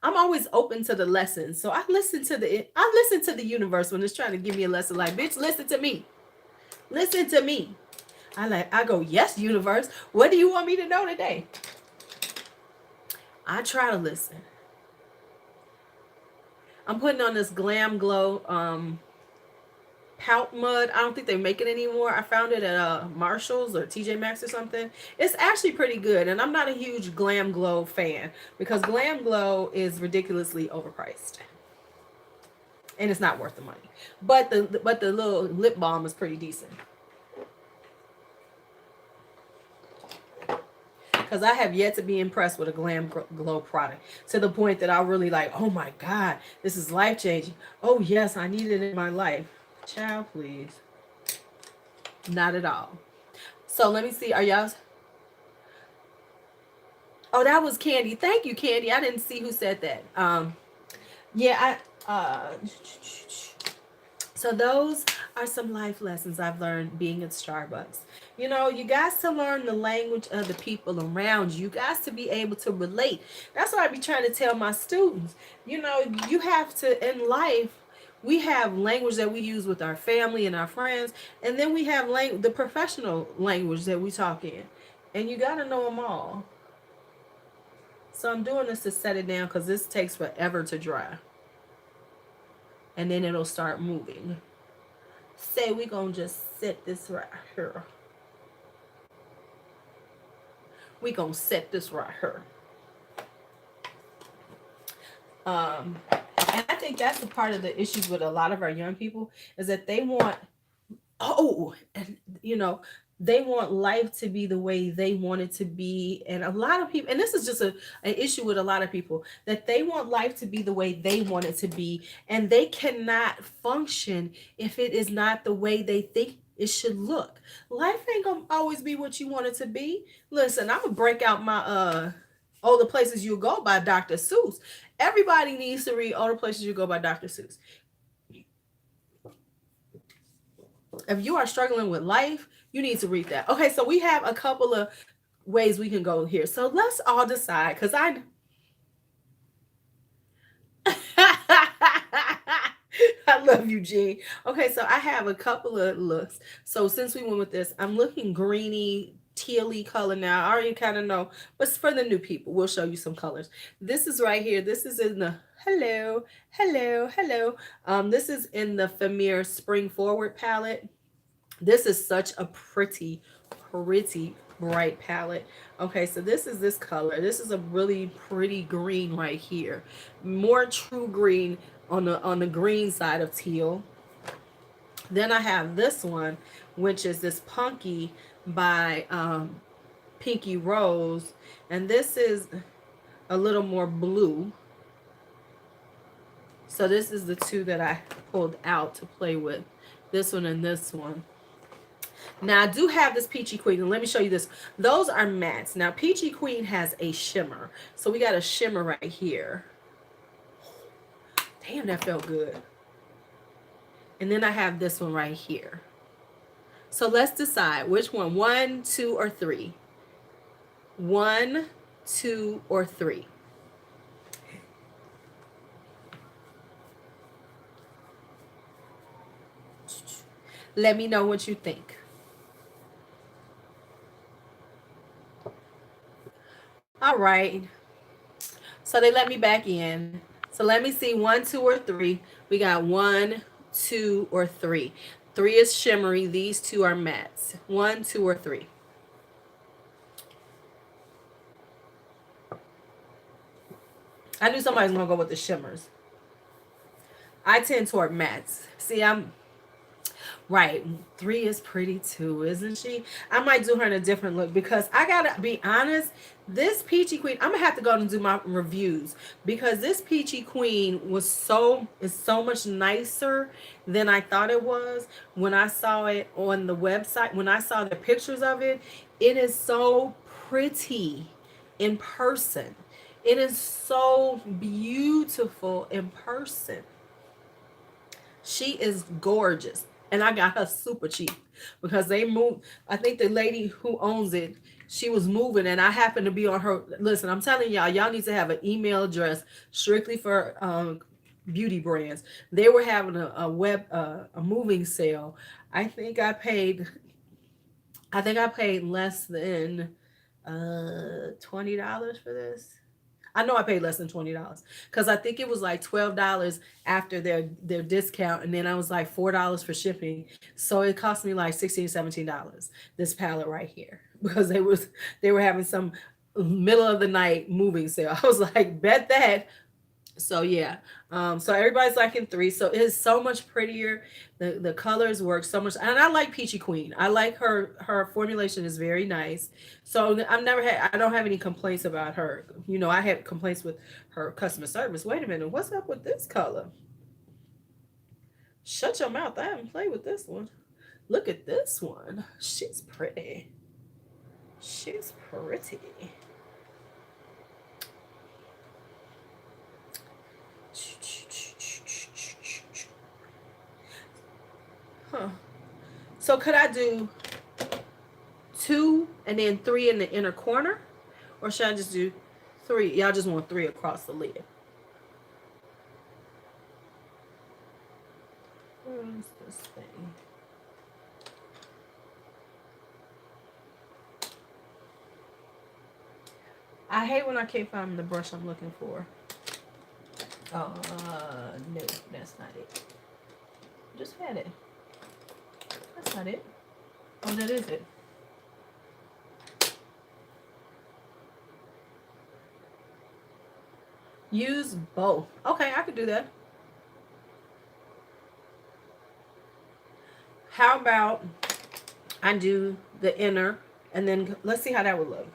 I'm always open to the lessons. So I listen to the universe when it's trying to give me a lesson. Like, bitch, listen to me. Listen to me. I go, yes, universe. What do you want me to know today? I try to listen. I'm putting on this Glam Glow Pout Mud. I don't think they make it anymore. I found it at Marshall's or TJ Maxx or something. It's actually pretty good, and I'm not a huge Glam Glow fan because Glam Glow is ridiculously overpriced, and it's not worth the money. But the little lip balm is pretty decent. Because I have yet to be impressed with a Glam Glow product to the point that I really like, oh my God, this is life changing. Oh yes, I need it in my life. Child, please. Not at all. So let me see. Are y'all? Oh, that was Candy. Thank you, Candy. I didn't see who said that. Yeah, so those are some life lessons I've learned being at Starbucks. You know, you guys to learn the language of the people around you. You guys to be able to relate. That's what I be trying to tell my students. You know, you have to, in life, we have language that we use with our family and our friends, and then we have the professional language that we talk in. And you got to know them all. So I'm doing this to set it down because this takes forever to dry. And then it'll start moving. Say we gonna just set this right here. We gonna set this right here. And I think that's a part of the issues with a lot of our young people is that they want, and you know, they want life to be the way they want it to be. And a lot of people, and this is just an issue with a lot of people, that they want life to be the way they want it to be. And they cannot function if it is not the way they think it should look. Life ain't gonna always be what you want it to be. Listen, I'm gonna break out my All the Places You Go by Dr. Seuss. Everybody needs to read All the Places You Go by Dr. Seuss. If you are struggling with life, you need to read that. Okay, so we have a couple of ways we can go here. So let's all decide, because I I love you, Jean. Okay, so I have a couple of looks. So since we went with this, I'm looking greeny, tealy color now. I already kind of know, but for the new people, we'll show you some colors. This is right here. This is in the hello, hello, hello. This is in the Famir Spring Forward palette. This is such a pretty bright palette. Okay, so this is this color. This is a really pretty green right here. More true green on the green side of teal. Then I have this one, which is this Punky by Pinky Rose, and this is a little more blue. So this is the two that I pulled out to play with. This one and this one. Now I do have this Peachy Queen, and let me show you this. Those are mattes. Now Peachy Queen has a shimmer. So we got a shimmer right here. Damn, that felt good. And then I have this one right here. So let's decide which one. 1, 2, or 3. 1, 2, or 3. Let me know what you think. All right. So they let me back in. So let me see 1, 2, or 3. We got 1, 2, or 3. 3 is shimmery. These two are mattes. 1, 2, or 3. I knew somebody's gonna go with the shimmers. I tend toward mattes. See, I'm right. 3 is pretty too, isn't she? I might do her in a different look because I gotta be honest. This Peachy Queen, I'm gonna have to go and do my reviews because this Peachy Queen is so much nicer than I thought it was when I saw it on the website. When I saw the pictures of it, it is so pretty in person. It is so beautiful in person. She is gorgeous. And I got her super cheap because they moved. I think the lady who owns it, she was moving and I happened to be on her. Listen, I'm telling y'all need to have an email address strictly for beauty brands. They were having a moving sale. I think I paid less than $20 for this. I know I paid less than $20 because I think it was like $12 after their discount, and then I was like $4 for shipping. So it cost me like $16, $17. This palette right here because they were having some middle of the night moving sale. I was like, bet that. So yeah, so everybody's liking 3. So it is so much prettier. The colors work so much, and I like Peachy Queen. I like her formulation is very nice. So I don't have any complaints about her. You know, I had complaints with her customer service. Wait a minute, what's up with this color? Shut your mouth. I haven't played with this one. Look at this one. She's pretty. She's pretty. Huh. So could I do 2 and then 3 in the inner corner? Or should I just do 3? Y'all just want 3 across the lid. Where's this thing? I hate when I can't find the brush I'm looking for. No, that's not it. Just had it. That's not it. Oh, that is it. Use both. Okay, I could do that. How about I do the inner, and then let's see how that would look.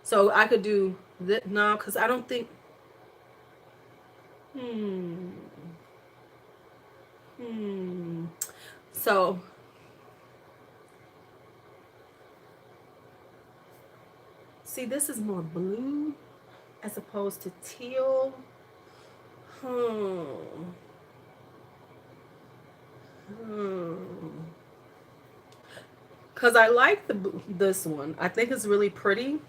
So I could do this. No, because I don't think. So see, this is more blue as opposed to teal. Because I like this one. I think it's really pretty.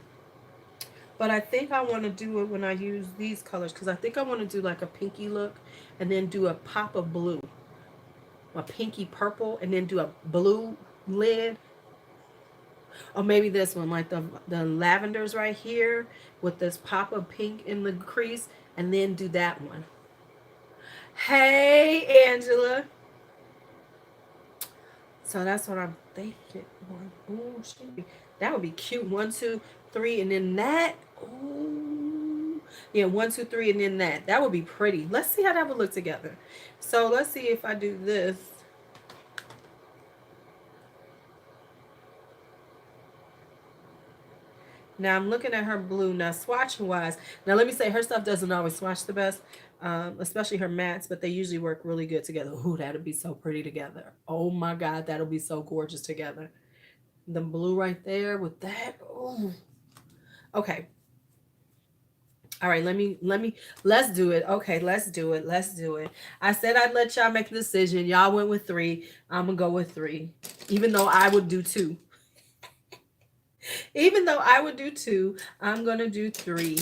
But I think I want to do it when I use these colors. Because I think I want to do like a pinky look. And then do a pop of blue. A pinky purple. And then do a blue lid. Or maybe this one. Like the lavenders right here. With this pop of pink in the crease. And then do that one. Hey, Angela. So that's what I'm thinking. Ooh, that would be cute. 1, 2, 3, and then that. Ooh. Yeah, 1, 2, 3, and then that. That would be pretty. Let's see how that would look together. So let's see if I do this. Now I'm looking at her blue. Now swatching wise. Now let me say her stuff doesn't always swatch the best. Especially her mattes, but they usually work really good together. Ooh, that'll be so pretty together. Oh my God, that'll be so gorgeous together. The blue right there with that. Ooh. Okay. All right, let's do it. Okay, let's do it. Let's do it. I said I'd let y'all make a decision. Y'all went with 3. I'm gonna go with 3. Even though I would do 2. Even though I would do 2, I'm gonna do 3.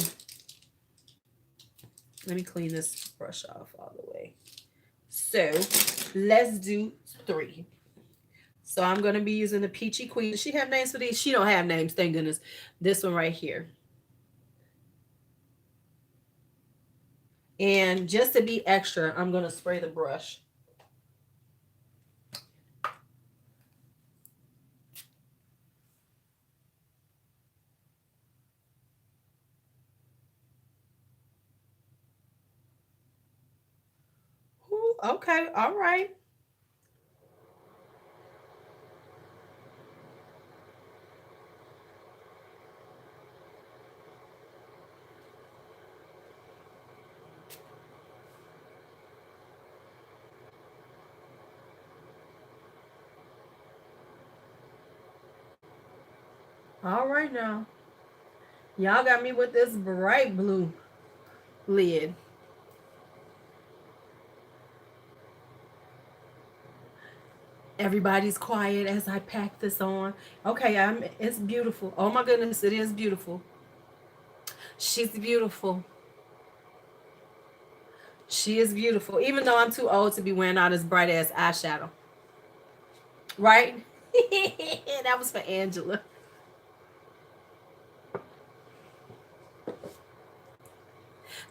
Let me clean this brush off all the way. So let's do 3. So I'm going to be using the Peachy Queen. Does she have names for these? She don't have names, thank goodness. This one right here. And just to be extra, I'm going to spray the brush. Ooh, okay, all right. All right now. Y'all got me with this bright blue lid. Everybody's quiet as I pack this on. Okay, it's beautiful. Oh my goodness, it is beautiful. She's beautiful. She is beautiful. Even though I'm too old to be wearing all this bright ass eyeshadow. Right? That was for Angela.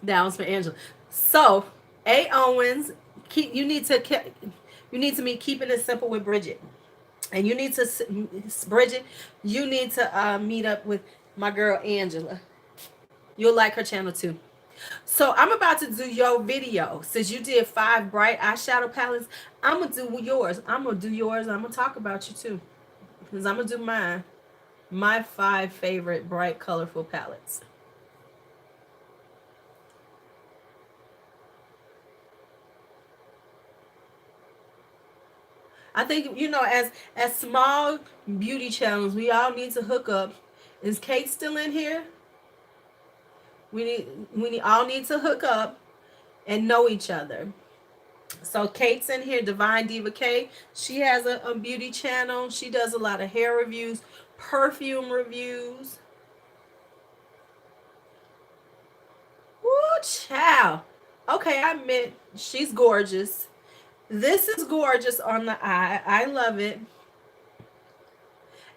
That was for Angela. So, A. Owens, keep you need to be keeping it simple with Bridget, and you need to Bridget, you need to meet up with my girl Angela. You'll like her channel too. So I'm about to do your video. Since you did 5 bright eyeshadow palettes, I'm gonna do yours. I'm gonna do yours. I'm gonna talk about you too, because I'm gonna do mine. My 5 favorite bright, colorful palettes. I think as small beauty channels, we all need to hook up. Is Kate still in here? We all need to hook up and know each other. So Kate's in here, Divine Diva Kate. She has a beauty channel. She does a lot of hair reviews, perfume reviews. Woo, child. Okay, I admit she's gorgeous. This is gorgeous on the eye. I love it.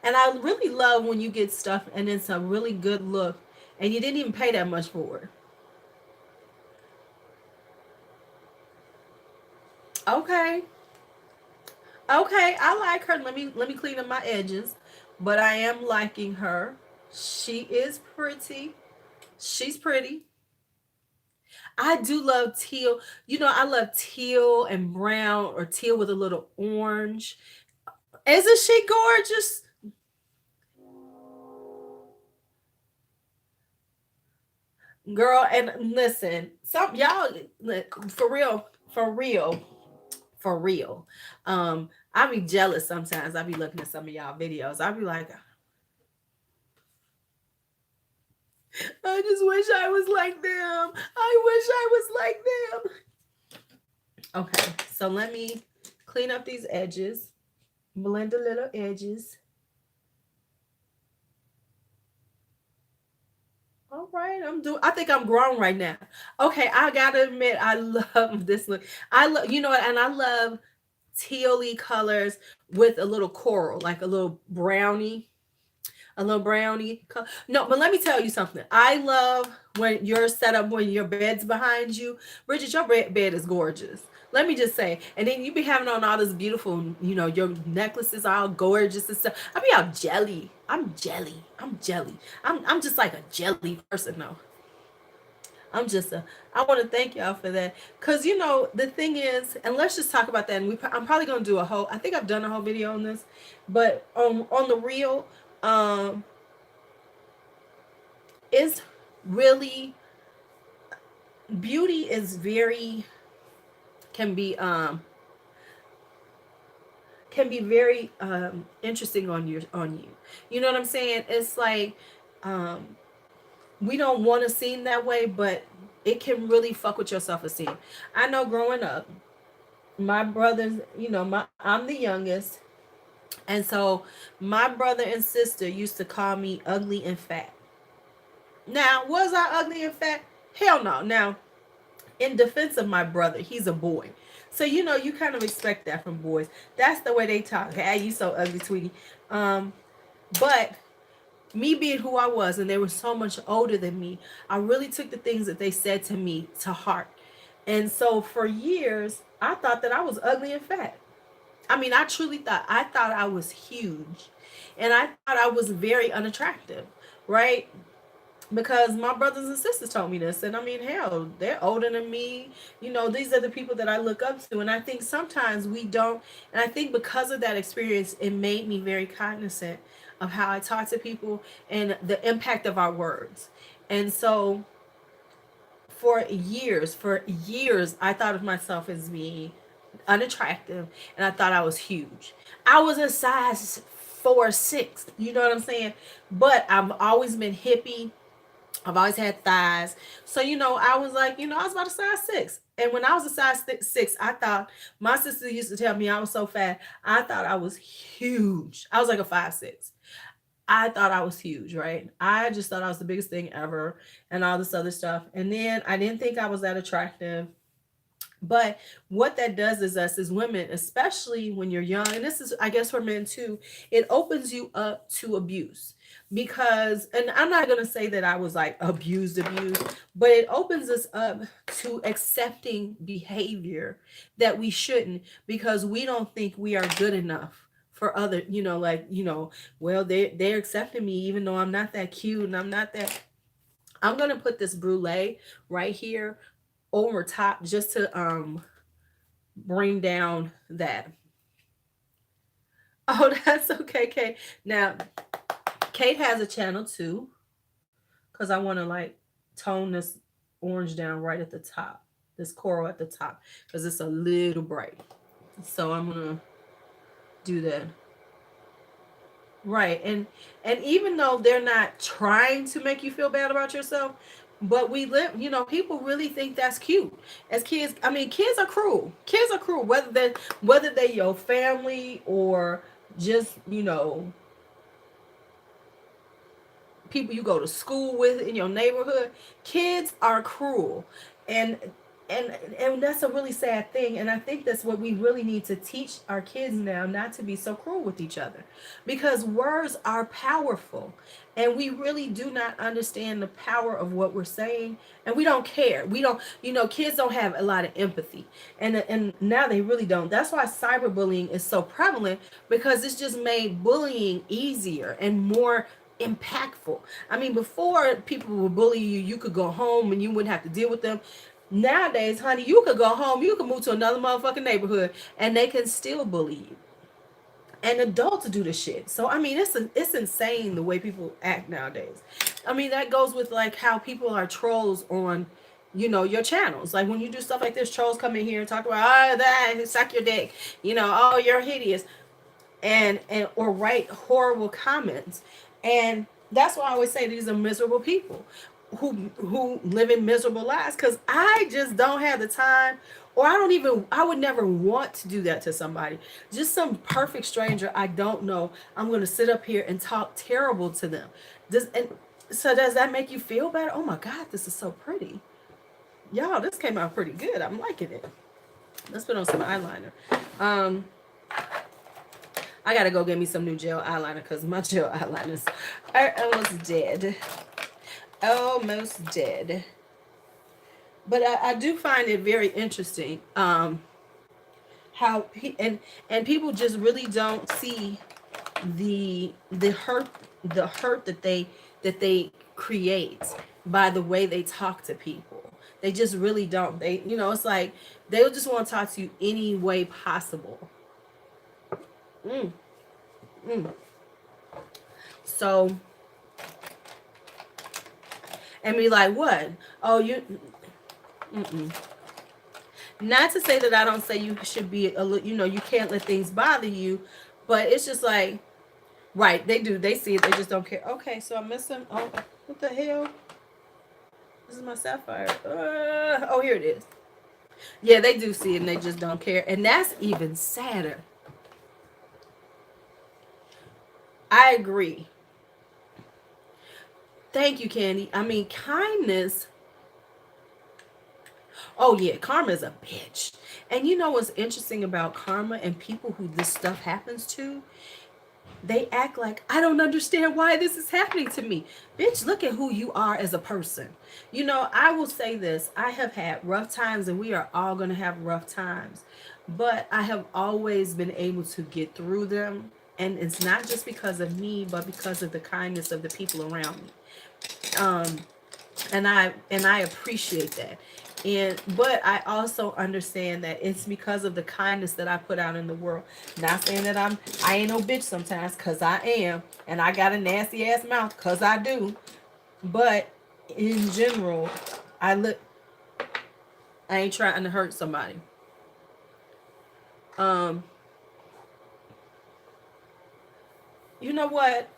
And I really love when you get stuff and it's a really good look and you didn't even pay that much for it. Okay. Okay, I like her. Let me clean up my edges. But I am liking her. She is pretty. She's pretty. I do love teal. I love teal and brown, or teal with a little orange. Isn't she gorgeous? Girl, and listen, some y'all, for real, for real, for real. I be jealous sometimes. I be looking at some of y'all videos. I be like, I just wish I was like them. I wish I was like them. Okay, so let me clean up these edges, blend the little edges. All right, I think I'm grown right now. Okay, I gotta admit, I love this look. I love, what, and I love tealy colors with a little coral, like a little brownie. No, but let me tell you something. I love when you're set up, when your bed's behind you. Bridget, your bed is gorgeous. Let me just say. And then you be having on all this beautiful, your necklaces are all gorgeous and stuff. I be all jelly. I'm jelly. I'm jelly. I'm just like a jelly person though. I'm just a. I want to thank y'all for that, cause the thing is, and let's just talk about that. And I'm probably gonna do a whole. I think I've done a whole video on this, but on the real, um, is really, beauty is very, can be very interesting on you. You know what I'm saying? It's like, um we don't want to seem that way, but it can really fuck with your self-esteem. I know growing up, my brothers, I'm the youngest, and so my brother and sister used to call me ugly and fat. Now, was I ugly and fat? Hell no. Now, in defense of my brother, he's a boy. So you kind of expect that from boys. That's the way they talk. Hey, you so ugly, sweetie. But me being who I was, and they were so much older than me, I really took the things that they said to me to heart. And so for years, I thought that I was ugly and fat. I mean, I thought I was huge. And I thought I was very unattractive, right? Because my brothers and sisters told me this. And I mean, hell, they're older than me. These are the people that I look up to. And I think sometimes we don't. And I think because of that experience, it made me very cognizant of how I talk to people and the impact of our words. And so for years, I thought of myself as being unattractive, and I thought I was huge. I was a size 4'6". You know what I'm saying? But I've always been hippie. I've always had thighs. So, I was like, I was about a size 6. And when I was a size 6, I thought, my sister used to tell me I was so fat. I thought I was huge. I was like a 5'6". I thought I was huge, right? I just thought I was the biggest thing ever and all this other stuff. And then I didn't think I was that attractive. But what that does is us as women, especially when you're young, and this is, I guess, for men too, it opens you up to abuse. Because, and I'm not going to say that I was like abused, but it opens us up to accepting behavior that we shouldn't, because we don't think we are good enough for other, like, well, they're accepting me even though I'm not that cute and I'm not that. I'm going to put this brulee right here over top just to bring down that. Oh, that's okay, Kate. Now, Kate has a channel too, because I want to like tone this orange down right at the top, this coral at the top, because it's a little bright. So I'm gonna do that. Right. And even though they're not trying to make you feel bad about yourself, but we live, people really think that's cute. As kids, I mean, kids are cruel. Kids are cruel, whether they your family or just, people you go to school with in your neighborhood. Kids are cruel. And and that's a really sad thing, and I think that's what we really need to teach our kids now, not to be so cruel with each other, because words are powerful, and we really do not understand the power of what we're saying, and we don't care. We don't, kids don't have a lot of empathy, and now they really don't. That's why cyberbullying is so prevalent, because it's just made bullying easier and more impactful. I mean, before people would bully you, you could go home and you wouldn't have to deal with them. Nowadays, honey, you could go home, you could move to another motherfucking neighborhood, and they can still bully you. And adults do the shit. So I mean, it's insane the way people act nowadays. I mean, that goes with like how people are trolls on, your channels. Like when you do stuff like this, trolls come in here and talk about, oh, that suck your dick, oh, you're hideous, and or write horrible comments. And that's why I always say these are miserable people who live in miserable lives, because I just don't have the time, or I would never want to do that to somebody. Just some perfect stranger I don't know, I'm going to sit up here and talk terrible to them. Does that make you feel better? Oh my God, this is so pretty. Y'all, this came out pretty good. I'm liking it. Let's put on some eyeliner. I gotta go get me some new gel eyeliner, because my gel eyeliners are almost dead. Almost dead. But I do find it very interesting, how and people just really don't see the hurt that they create by the way they talk to people. They just really don't. It's like they'll just want to talk to you any way possible. Mm, mm. So, and be like, what? Oh, you. Mm-mm. Not to say that I don't say you should be you can't let things bother you, but it's just like, right? They do. They see it. They just don't care. Okay, so I'm missing. Oh, what the hell? This is my sapphire. Oh, here it is. Yeah, they do see it, and they just don't care, and that's even sadder. I agree. Thank you, Candy. I mean, kindness. Oh yeah, karma is a bitch. And you know what's interesting about karma and people who this stuff happens to? They act like, I don't understand why this is happening to me. Bitch, look at who you are as a person. I will say this. I have had rough times, and we are all going to have rough times. But I have always been able to get through them. And it's not just because of me, but because of the kindness of the people around me. Um, and I appreciate that. But I also understand that it's because of the kindness that I put out in the world. Not saying that I ain't no bitch sometimes, cause I am, and I got a nasty ass mouth, cause I do. But in general, I ain't trying to hurt somebody. Um, you know what?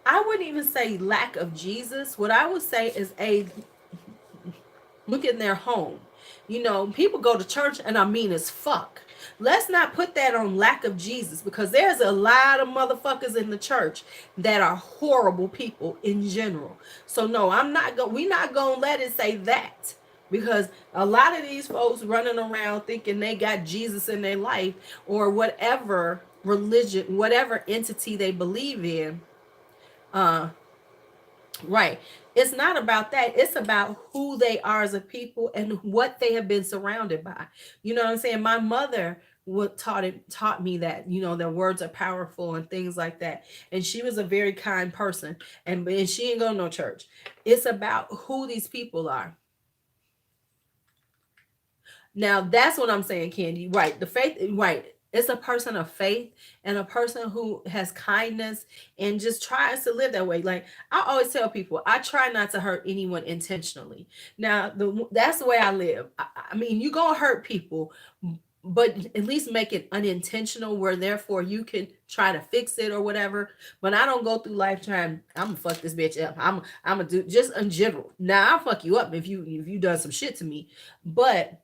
I wouldn't even say lack of Jesus. What I would say is a look in their home. People go to church and are mean as fuck. Let's not put that on lack of Jesus, because there's a lot of motherfuckers in the church that are horrible people in general. So no, we're not gonna let it say that. because a lot of these folks running around thinking they got Jesus in their life, or whatever religion, whatever entity they believe in. uh right, it's not about that. It's about who they are as a people and what they have been surrounded by. You know what I'm saying? My mother would taught me that, their words are powerful and things like that. And she was a very kind person, and she ain't go to no church. It's about who these people are. Now that's what I'm saying, Candy. Right. The faith, right. It's a person of faith and a person who has kindness and just tries to live that way. Like I always tell people, I try not to hurt anyone intentionally. Now, that's the way I live. I mean, you gonna hurt people, but at least make it unintentional, where therefore you can try to fix it or whatever. But I don't go through life trying, I'm gonna fuck this bitch up. I'm gonna do just in general. Now I'll fuck you up if you done some shit to me, but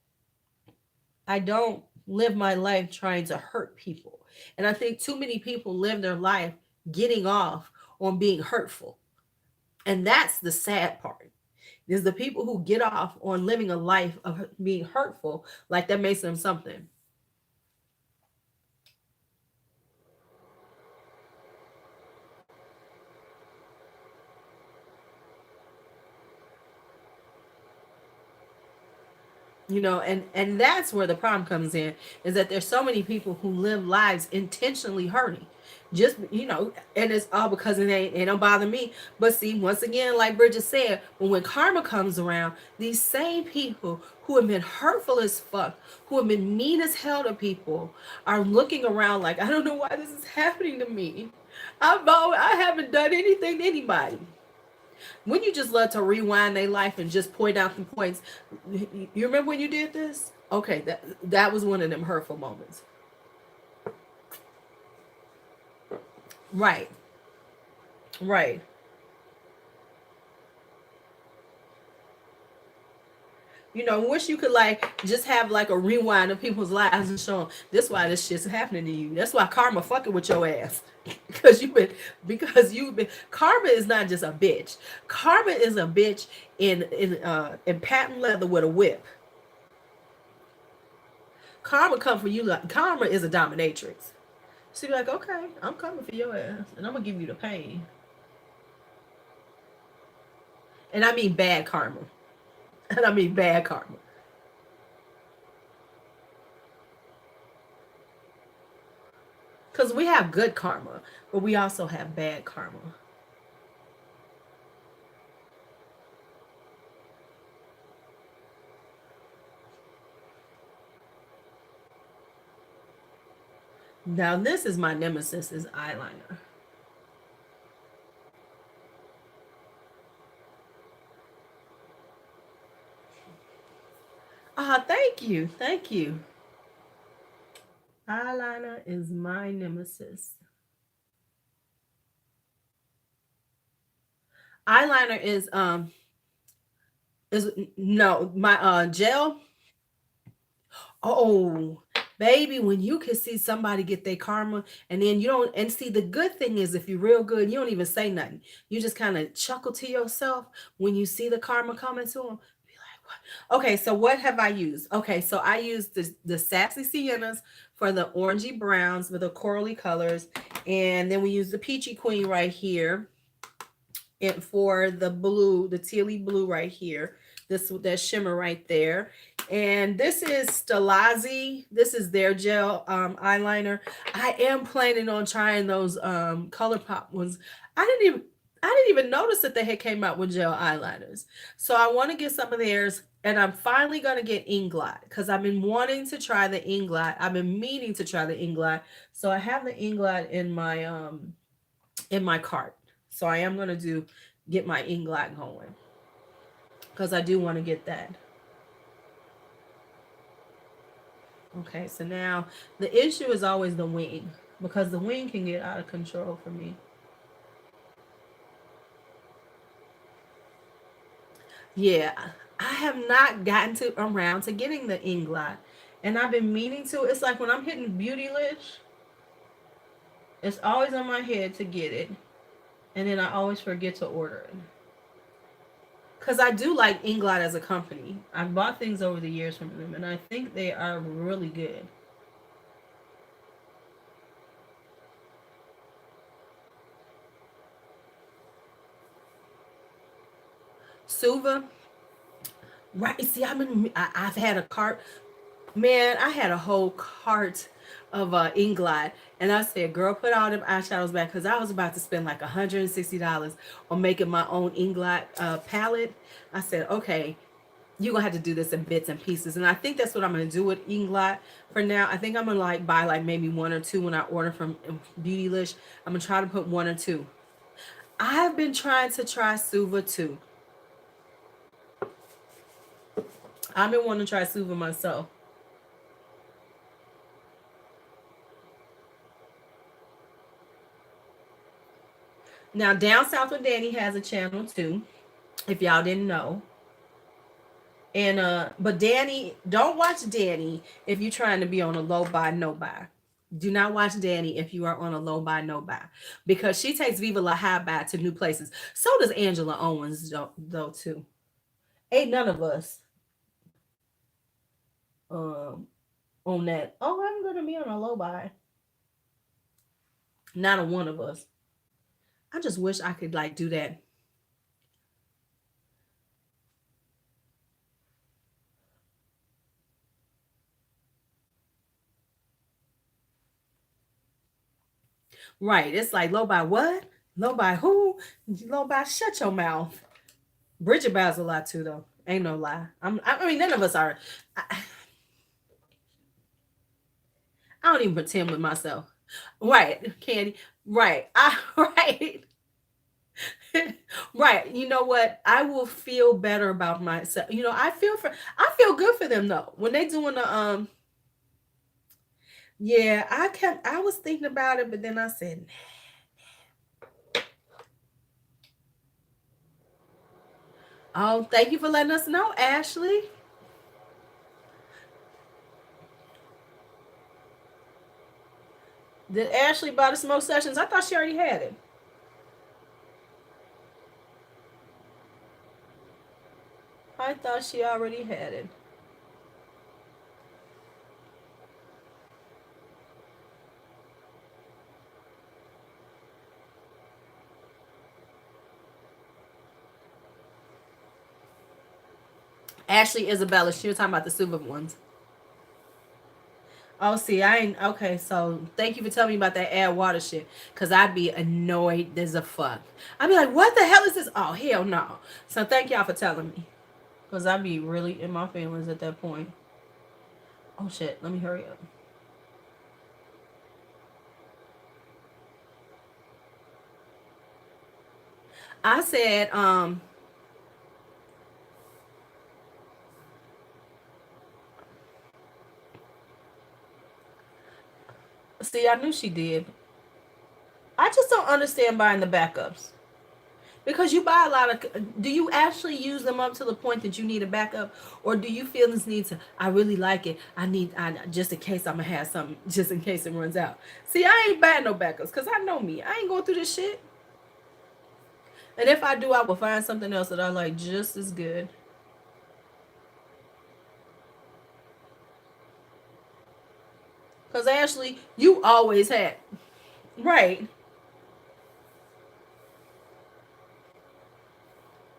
I don't live my life trying to hurt people. And I think too many people live their life getting off on being hurtful. And that's the sad part. Is the people who get off on living a life of being hurtful, like that makes them something. And that's where the problem comes in, is that there's so many people who live lives intentionally hurting, just and it's all because it don't bother me. But see, once again, like Bridget said, when karma comes around, these same people who have been hurtful as fuck, who have been mean as hell to people, are looking around like, I don't know why this is happening to me. I haven't done anything to anybody. When you just love to rewind their life and just point out the points. You remember when you did this? Okay, that was one of them hurtful moments. Right. Right. Wish you could like just have like a rewind of people's lives and show them this why this shit's happening to you. That's why karma fucking with your ass. Because you've been karma is not just a bitch. Karma is a bitch in patent leather with a whip. Karma come for you. Like karma is a dominatrix. She be like, okay, I'm coming for your ass, and I'm gonna give you the pain. And I mean bad karma. And I mean bad karma. Because we have good karma, but we also have bad karma. Now this is my nemesis, is eyeliner. Ah, thank you. Thank you. Eyeliner is my nemesis. Eyeliner is no my gel. Oh, baby, when you can see somebody get their karma, and then you don't, and see, the good thing is, if you're real good, you don't even say nothing. You just kind of chuckle to yourself when you see the karma coming to them. Be like, what? Okay, so what have I used? Okay, so I used the Sassy Siennas for the orangey browns with the corally colors. And then we use the Peachy Queen right here. And for the blue, the tealy blue right here. That shimmer right there. And this is Stelazzi. This is their gel eyeliner. I am planning on trying those ColourPop ones. I didn't even notice that they had came out with gel eyeliners. So I want to get some of theirs, and I'm finally gonna get Inglot because I've been wanting to try the Inglot. I've been meaning to try the Inglot. So I have the Inglot in my cart. So I am gonna get my Inglot going because I do want to get that. Okay, so now the issue is always the wing, because the wing can get out of control for me. Yeah, I have not gotten to around to getting the Inglot, and I've been meaning to. It's like when I'm hitting Beauty Lich, it's always on my head to get it, and then I always forget to order it. because I do like Inglot as a company. I've bought things over the years from them, and I think they are really good. Suva, right? See, I've had a cart. Man, I had a whole cart of Inglot, and I said, "Girl, put all them eyeshadows back," because I was about to spend like $160 on making my own Inglot palette. I said, "Okay, you're gonna have to do this in bits and pieces," and I think that's what I'm gonna do with Inglot for now. I think I'm gonna like buy like maybe one or two when I order from Beautylish. I'm gonna try to put one or two. I've been trying to try Suva too. I've been wanting to try Suva myself. Now, Down South with Danny has a channel too, if y'all didn't know. And but Danny, don't watch Danny if you're trying to be on a low buy, no buy. Do not watch Danny if you are on a low buy, no buy, because she takes Viva La High buy to new places. So does Angela Owens, though too. Ain't none of us um on that. Oh, I'm gonna be on a low buy. Not a one of us. I just wish I could like do that. Right. It's like low by what? Low by who? Low by shut your mouth. Bridget buys a lot too, though. Ain't no lie. I mean, none of us are. I don't even pretend with myself. Right, Candy. Right. Right. Right. You know what? I will feel better about myself. I feel good for them though. When they doing the yeah, I was thinking about it, but then I said, oh, thank you for letting us know, Ashley. Did Ashley buy the smoke sessions? I thought she already had it. I thought she already had it. Ashley Isabella, she was talking about the silver ones. Oh, see, I ain't okay. So thank you for telling me about that add water shit, cause I'd be annoyed as a fuck. I'd be like, what the hell is this? Oh hell no. So thank y'all for telling me, cause I'd be really in my feelings at that point. Oh shit, let me hurry up. I said, see, I knew she did. I just don't understand buying the backups. Because you buy a lot of, do you actually use them up to the point that you need a backup, or do you feel this need to? I really like it. I just in case I'm gonna have something, just in case it runs out. See, I ain't buying no backups because I know me. I ain't going through this shit. And if I do, I will find something else that I like just as good. Because Ashley, you always had right,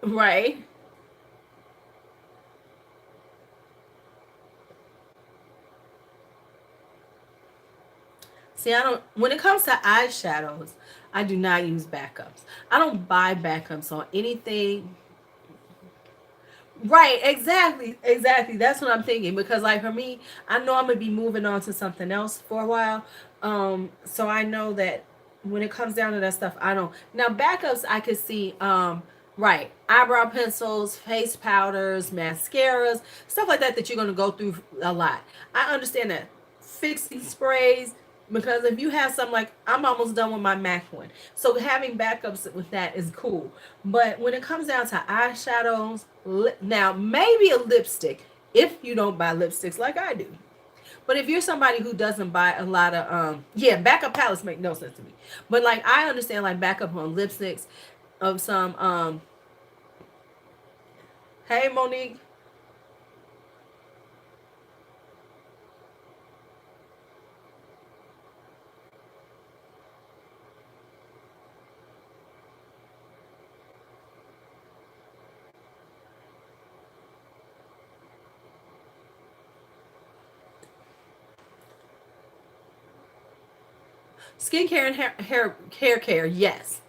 right. See, I don't. When it comes to eyeshadows, I do not use backups. I don't buy backups on anything. Right, exactly, exactly. That's what I'm thinking because, like, for me, I know I'm gonna be moving on to something else for a while. So I know that when it comes down to that stuff, I don't. Now, backups, I could see. Right, eyebrow pencils, face powders, mascaras, stuff like that that you're gonna go through a lot. I understand that. Fixing sprays, because if you have something like I'm almost done with my MAC one, so having backups with that is cool. But when it comes down to eyeshadows, now maybe a lipstick if you don't buy lipsticks like I do. But if you're somebody who doesn't buy a lot of yeah, backup palettes make no sense to me. But like I understand like backup on lipsticks of some Hey, Monique. Skincare and hair care, yes.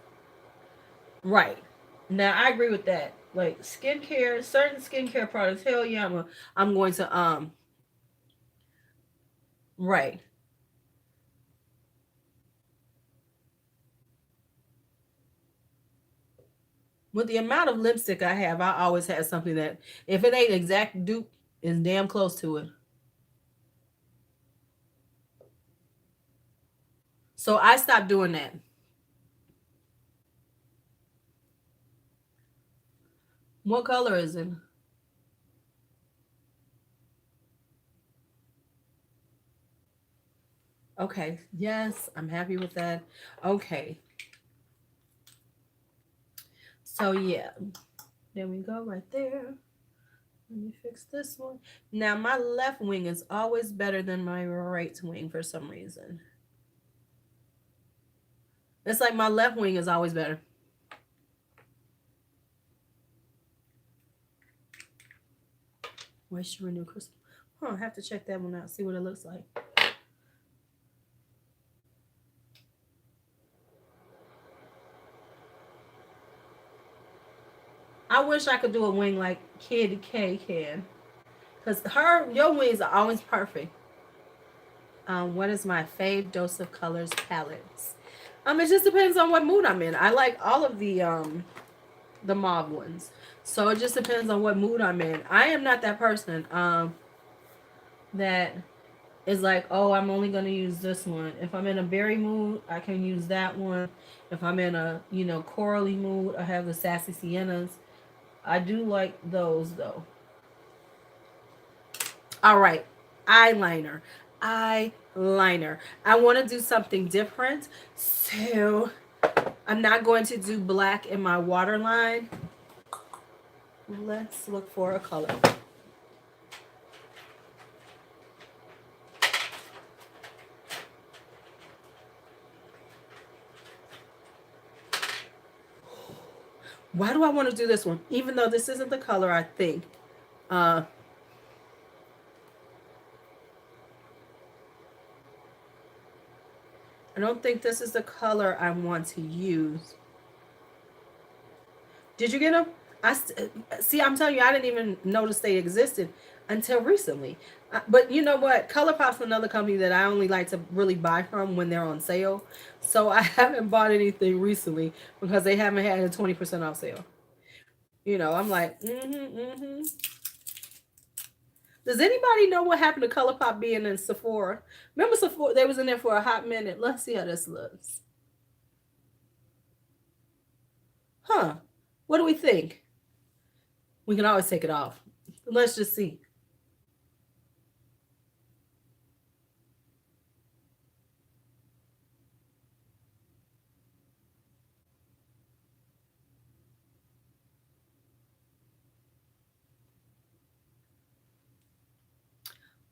Right. Now I agree with that. Like skincare, certain skincare products, hell yeah, I'm going to right. With the amount of lipstick I have, I always have something that if it ain't exact dupe, is damn close to it. So I stopped doing that. What color is it? Okay. Yes, I'm happy with that. Okay. So yeah. There we go right there. Let me fix this one. Now my left wing is always better than my right wing for some reason. It's like my left wing is always better. Moisture Renew Crystal. Huh, I have to check that one out, see what it looks like. I wish I could do a wing like Kid K can. Because your wings are always perfect. What is my fave dose of colors palettes? It just depends on what mood I'm in. I like all of the mauve ones. So it just depends on what mood I'm in. I am not that person that is like, oh, I'm only gonna use this one. If I'm in a berry mood, I can use that one. If I'm in a corally mood, I have the Sassy Siennas. I do like those though. All right, eyeliner. Eyeliner. I want to do something different. So I'm not going to do black in my waterline. Let's look for a color. Why do I want to do this one? Even though this isn't the color I think. Uh, I don't think this is the color I want to use. Did you get them? See. I'm telling you, I didn't even notice they existed until recently. But you know what? ColourPop's another company that I only like to really buy from when they're on sale. So I haven't bought anything recently because they haven't had a 20% off sale. I'm like, mm-hmm. Does anybody know what happened to ColourPop being in Sephora? Remember Sephora? They was in there for a hot minute. Let's see how this looks. Huh? What do we think? We can always take it off. Let's just see.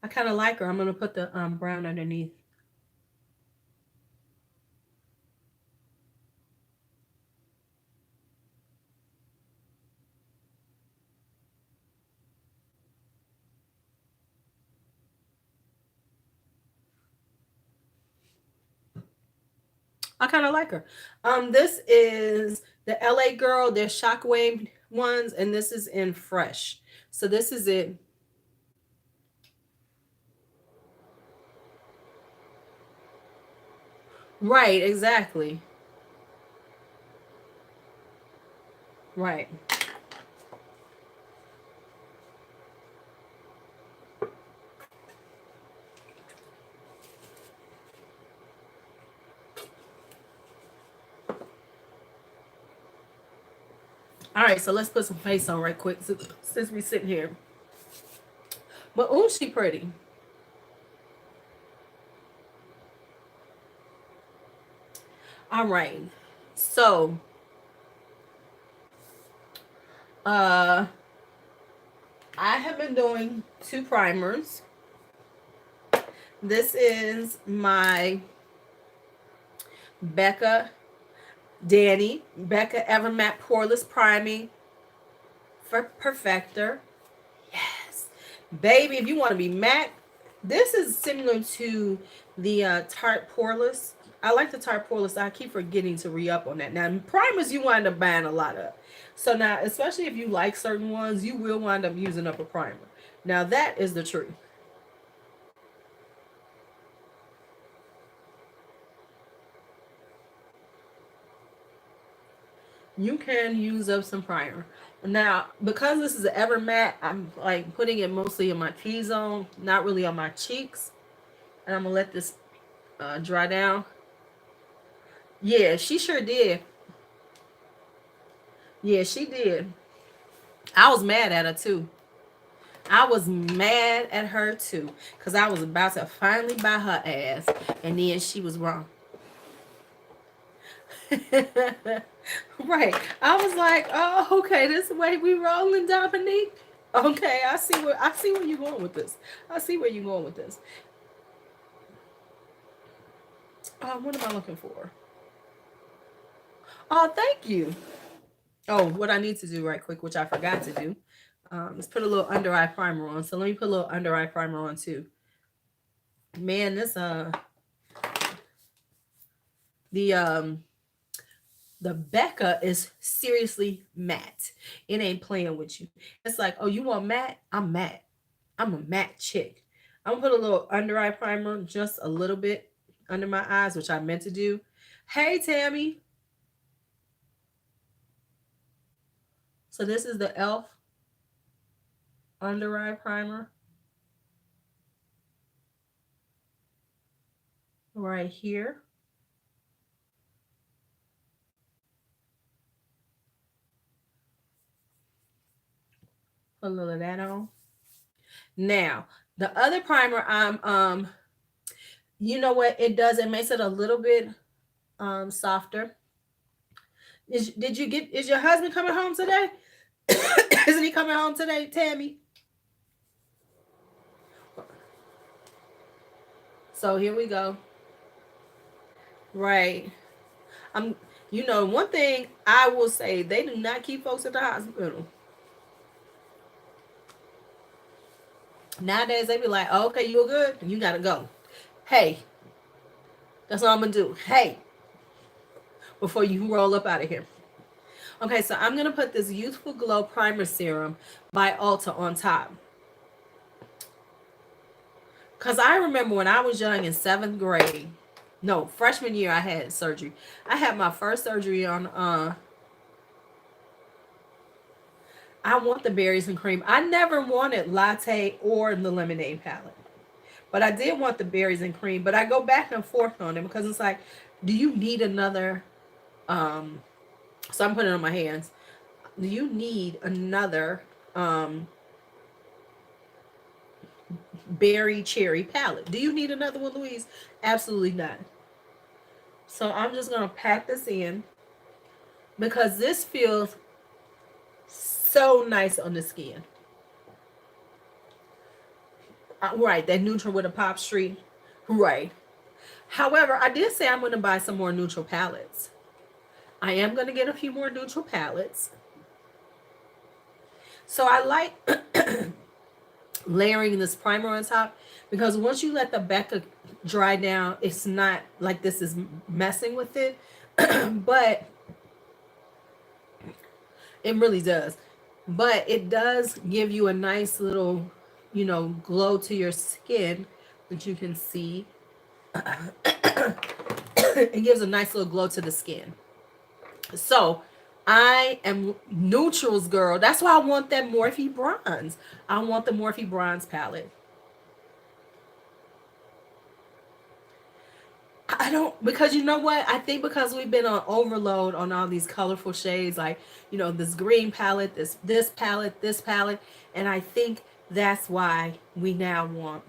I kind of like her. I'm gonna put the brown underneath. I kind of like her. This is the LA Girl. They're Shockwave ones, and this is in Fresh. So this is it. Right, exactly. Right. All right, so let's put some face on right quick since we sitting here. But oh, she pretty. All right. So, uh, I have been doing 2 primers. This is my Becca Ever Matte Poreless Priming for Perfector. Yes. Baby, if you want to be matte, this is similar to the Tarte Poreless. I like the Tarte Poreless. I keep forgetting to re-up on that. Now, primers, you wind up buying a lot of. So now, especially if you like certain ones, you will wind up using up a primer. Now, that is the truth. You can use up some primer. Now, because this is an Ever Matte, I'm like putting it mostly in my T-zone, not really on my cheeks. And I'm going to let this dry down. Yeah, she sure did. Yeah, she did. I was mad at her too. I was mad at her too. Because I was about to finally buy her ass. And then she was wrong. Right. I was like, oh, okay, this is the way we rolling, Dominique. Okay, I see where you're going with this. I see where you're going with this. What am I looking for? Oh, thank you. Oh, what I need to do right quick, which I forgot to do, is put a little under eye primer on. So let me put a little under eye primer on too. Man, this the Becca is seriously matte. It ain't playing with you. It's like, oh, you want matte? I'm matte. I'm a matte chick. I'm gonna put a little under eye primer, just a little bit under my eyes, which I meant to do. Hey, Tammy. So this is the e.l.f. under eye primer. Right here. Put a little of that on. Now, the other primer I'm you know what it does? It makes it a little bit softer. Is your husband coming home today? Isn't he coming home today, Tammy? So here we go. Right. You know, one thing I will say, they do not keep folks at the hospital. Nowadays they be like, oh, okay, you're good, you gotta go. Hey, that's all I'm gonna do. Hey, before you roll up out of here. Okay, so I'm gonna put this Youthful Glow Primer Serum by Ulta on top. Because I remember when I was young in 7th grade, no, freshman year, I had surgery. I had my first surgery on, I want the berries and cream. I never wanted latte or the lemonade palette. But I did want the berries and cream. But I go back and forth on it because it's like, do you need another, so I'm putting it on my hands. Do you need another berry cherry palette? Do you need another one, Louise? Absolutely not. So I'm just going to pack this in because this feels so nice on the skin. Right, that neutral with a pop streak. Right. However, I did say I'm going to buy some more neutral palettes. I am going to get a few more neutral palettes. So I like layering this primer on top because once you let the Becca dry down, it's not like this is messing with it. But it really does. But it does give you a nice little, you know, glow to your skin that you can see. It gives a nice little glow to the skin. So I am neutrals girl. That's why I want that Morphe bronze. I want the Morphe bronze palette. I don't, because you know what? I think because we've been on overload on all these colorful shades, like, you know, this green palette, this palette, and I think that's why we now want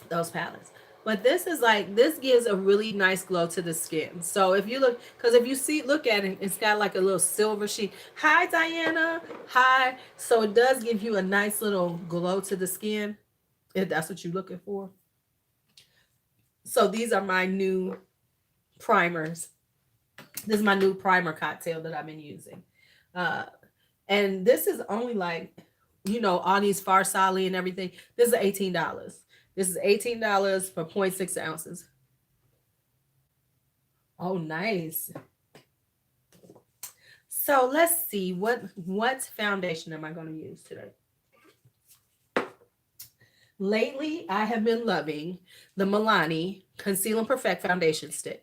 those palettes. But this is like, this gives a really nice glow to the skin. So if you look, because if you see, look at it, it's got like a little silver sheen. Hi, Diana. Hi. So it does give you a nice little glow to the skin, if that's what you're looking for. So these are my new primers. This is my new primer cocktail that I've been using. Uh, and this is only like, all these Farsali and everything. This is $18. This is $18 for 0.6 ounces. Oh, nice. So let's see, what foundation am I going to use today? Lately, I have been loving the Milani Conceal and Perfect Foundation Stick.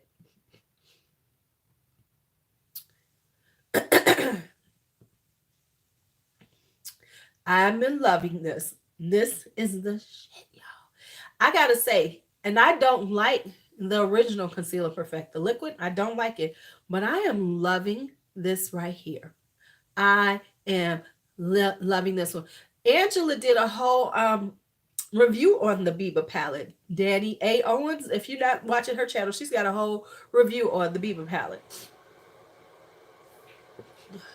I've been loving this. This is the shit, y'all. I gotta say, and I don't like the original Conceal and Perfect, the liquid. I don't like it, but I am loving this right here. I am loving this one. Angela did a whole review on the Biba palette. Danny A. Owens, if you're not watching her channel, she's got a whole review on the Biba palette.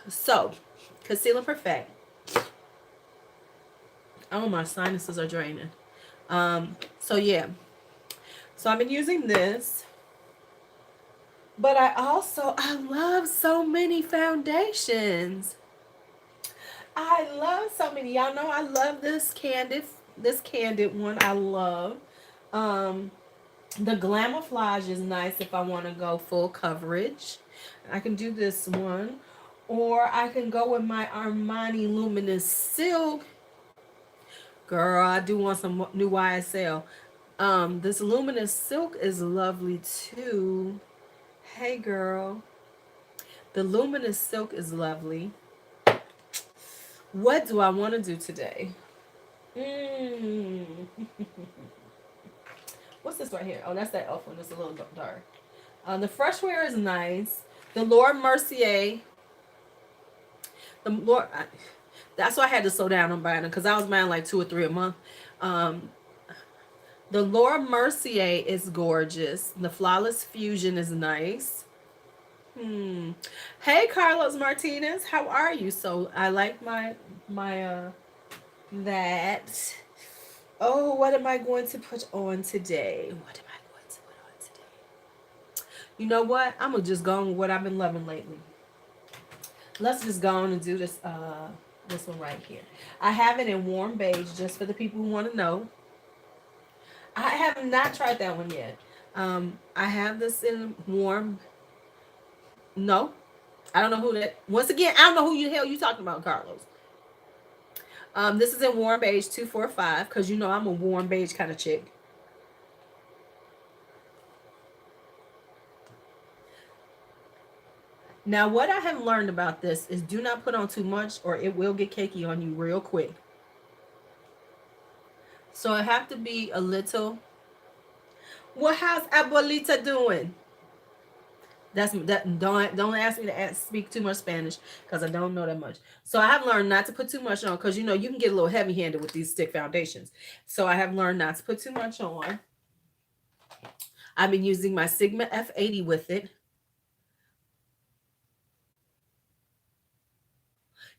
So, Conceal and Perfect. Oh, my sinuses are draining. So yeah. So I've been using this. But I love so many foundations. I love so many. Y'all know I love this candid one. I love. Um, the Glamouflage is nice if I want to go full coverage. I can do this one. Or I can go with my Armani Luminous Silk. Girl, I do want some new YSL. This Luminous Silk is lovely too. Hey girl. The Luminous Silk is lovely. What do I want to do today? What's this right here? Oh, that's that elf one. It's a little dark. The Fresh Wear is nice. The Laura Mercier. That's why I had to slow down on buying them, because I was buying like 2 or 3 a month. The Laura Mercier is gorgeous. The Flawless Fusion is nice. Hey, Carlos Martinez, how are you? So I like my that. Oh, what am I going to put on today? You know what? I'm gonna just go on with what I've been loving lately. Let's just go on and do this one right here. I have it in warm beige, just for the people who want to know. I have not tried that one yet. I have this in warm. No, I don't know who that. Once again, I don't know who the hell you talking about, Carlos. This is in warm beige 245, because I'm a warm beige kind of chick. Now, what I have learned about this is, do not put on too much or it will get cakey on you real quick. So I have to be a little. Well, how's Abuelita doing? Don't ask me to speak too much Spanish, because I don't know that much. So I have learned not to put too much on, because you can get a little heavy handed with these stick foundations. So I have learned not to put too much on. I've been using my Sigma F80 with it.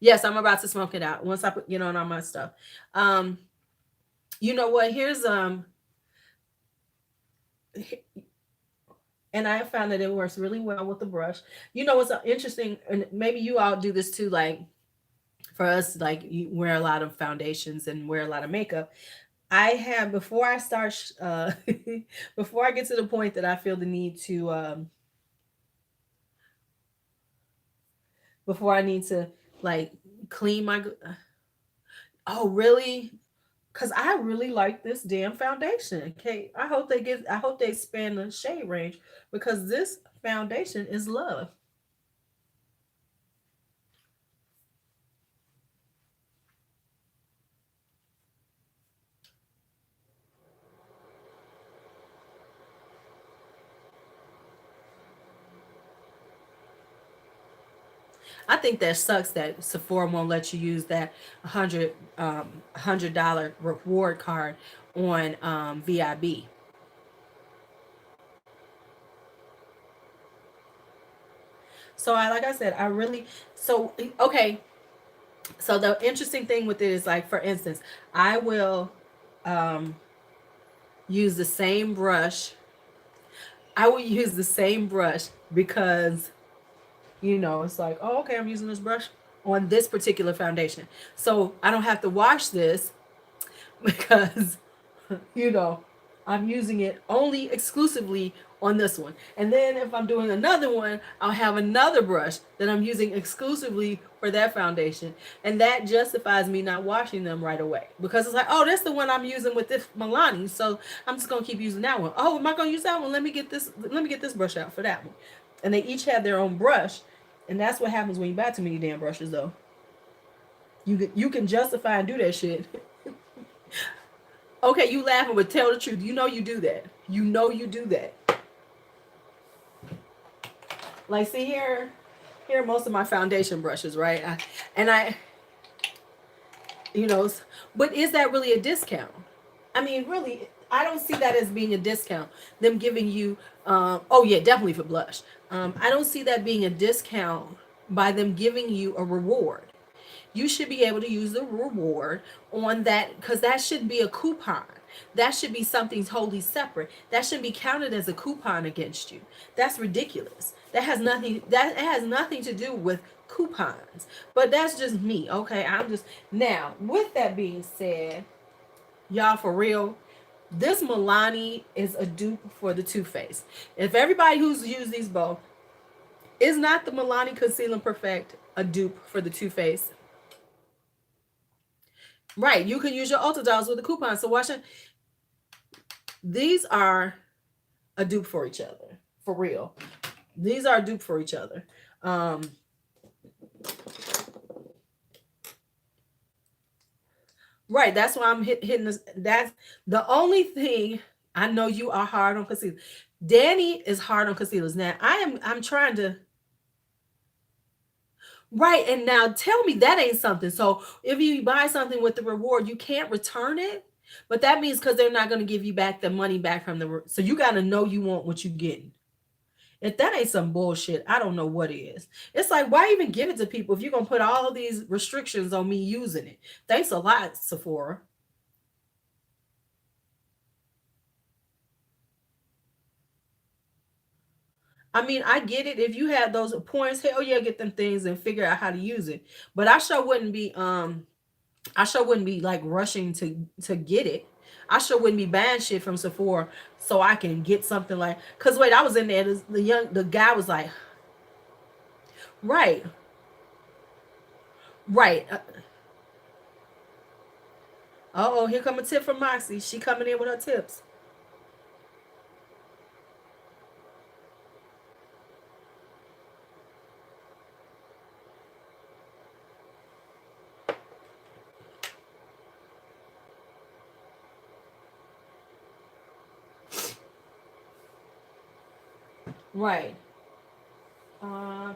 Yes, I'm about to smoke it out once I put on all my stuff. You know what? Here's and I found that it works really well with the brush. You know what's interesting, and maybe you all do this too, like for us, like you wear a lot of foundations and wear a lot of makeup. I have, before I start before I get to the point that I feel the need to before I need to like clean my oh really, because I really like this damn foundation. Okay, I hope they expand the shade range, because this foundation is love. I think that sucks that Sephora won't let you use that $100 reward card on VIB. So like I said, I really, so, okay. So the interesting thing with it is, like, for instance, I will um, use the same brush. I will use the same brush because, it's like, oh, okay, I'm using this brush on this particular foundation. So I don't have to wash this because, you know, I'm using it only exclusively on this one. And then if I'm doing another one, I'll have another brush that I'm using exclusively for that foundation. And that justifies me not washing them right away. Because it's like, oh, that's the one I'm using with this Milani. So I'm just gonna keep using that one. Oh, am I gonna use that one? Let me get this brush out for that one. And they each have their own brush. And that's what happens when you buy too many damn brushes, though. You can justify and do that shit. Okay, you laughing, but tell the truth. You know you do that. You know you do that. Like, see here are most of my foundation brushes, right? And I, you know, but is that really a discount? I mean, really, I don't see that as being a discount. Them giving you, oh yeah, definitely for blush. I don't see that being a discount by them giving you a reward. You should be able to use the reward on that, because that shouldn't be a coupon. That should be something totally separate. That shouldn't be counted as a coupon against you. That's ridiculous. That has nothing to do with coupons. But that's just me. Okay. Now, with that being said, y'all, for real, this Milani is a dupe for the Too Faced. If everybody who's used these both, is not the Milani Conceal and Perfect a dupe for the Too Faced? Right. You can use your Ulta dolls with a coupon. So watch it. These are a dupe for each other. For real. These are a dupe for each other. Um, right. That's why I'm hitting this. That's the only thing. I know you are hard on concealers. Danny is hard on concealers. Now I'm trying to. Right. And now tell me that ain't something. So if you buy something with the reward, you can't return it. But that means because they're not going to give you back the money back from the. So you got to know you want what you're getting. If that ain't some bullshit, I don't know what is. It's like, why even give it to people if you're going to put all of these restrictions on me using it? Thanks a lot, Sephora. I mean, I get it. If you have those points, hell yeah, get them things and figure out how to use it. But I sure wouldn't be like rushing to get it. I sure wouldn't be buying shit from Sephora so I can get something like. Cause wait, I was in there. The guy was like, right, right. Oh, here come a tip from Moxie. She coming in with her tips. Right. Uh,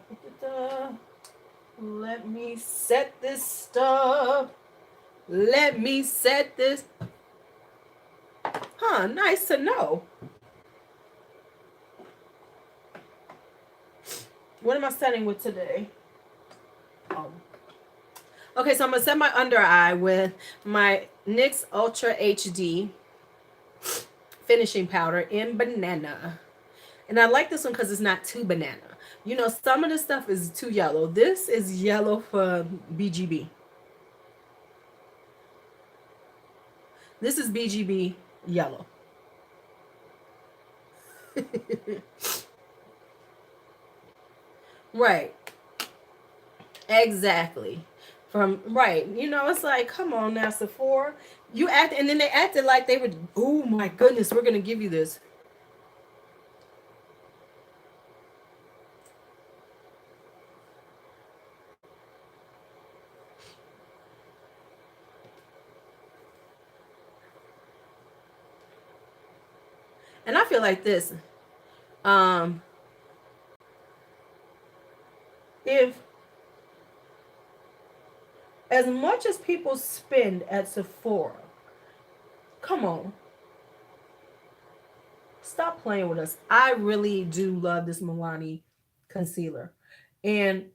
let me set this stuff. Let me set this. Huh, nice to know. What am I setting with today? Oh. Okay, so I'm going to set my under eye with my NYX Ultra HD finishing powder in banana. And I like this one because it's not too banana. Some of the stuff is too yellow. This is yellow for BGB. This is BGB yellow. Right. Exactly. From right. It's like, come on now, Sephora. You act, and then they acted like they would, oh my goodness, we're gonna give you this. And I feel like this. Um, if as much as people spend at Sephora, come on, stop playing with us. I really do love this Milani concealer. And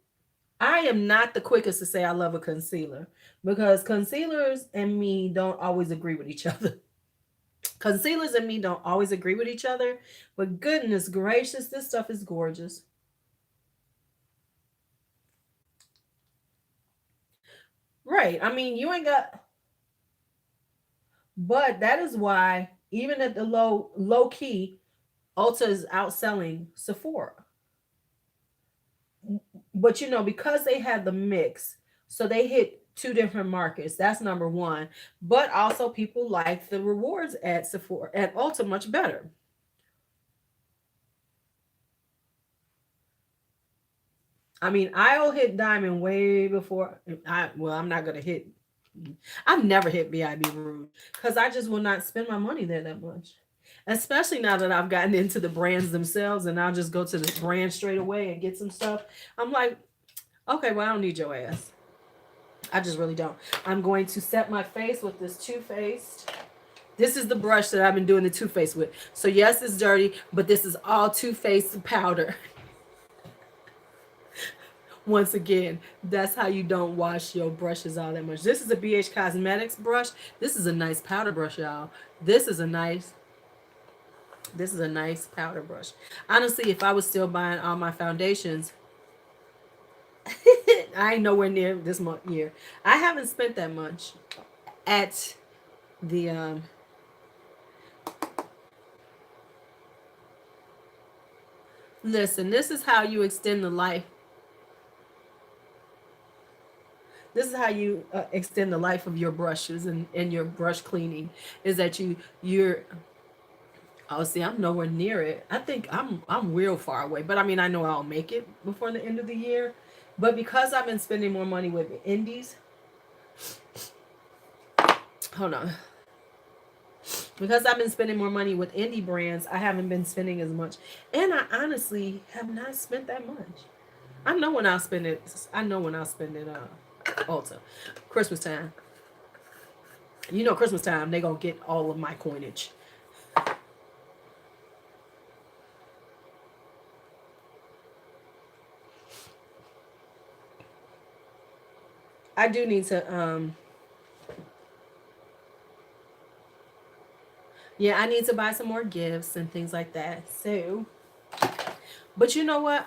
I am not the quickest to say I love a concealer because concealers and me don't always agree with each other. Concealers and me don't always agree with each other, but goodness gracious, this stuff is gorgeous. Right. I mean, you ain't got, but that is why even at the low key, Ulta is outselling Sephora. But you know, because they had the mix, so they hit two different markets. That's number one. But also people like the rewards at Sephora at Ulta much better. I mean, I'll hit diamond way before I'm not gonna hit. I've never hit BIB Rouge because I just will not spend my money there that much. Especially now that I've gotten into the brands themselves, and I'll just go to the brand straight away and get some stuff. I'm like, okay, well, I don't need your ass. I just really don't. I'm going to set my face with this Too Faced. This is the brush that I've been doing the Too Faced with. So yes, it's dirty, but this is all Too Faced powder. Once again, that's how you don't wash your brushes all that much. This is a BH Cosmetics brush. This is a nice powder brush, y'all. This is a nice this is a nice powder brush. Honestly, if I was still buying all my foundations, I ain't nowhere near this month year. I haven't spent that much at the listen, this is how you extend the life. This is how you extend the life of your brushes and your brush cleaning is that you're oh, see, I'm nowhere near it. I think I'm real far away, but I mean, I know I'll make it before the end of the year. But because I've been spending more money with the indies, hold on. Because I've been spending more money with indie brands, I haven't been spending as much, and I honestly have not spent that much. I know when I'll spend it. I know when I'll spend it. Ulta, Christmas time. You know, Christmas time they gonna get all of my coinage. I do need to yeah, I need to buy some more gifts and things like that. So, but you know what?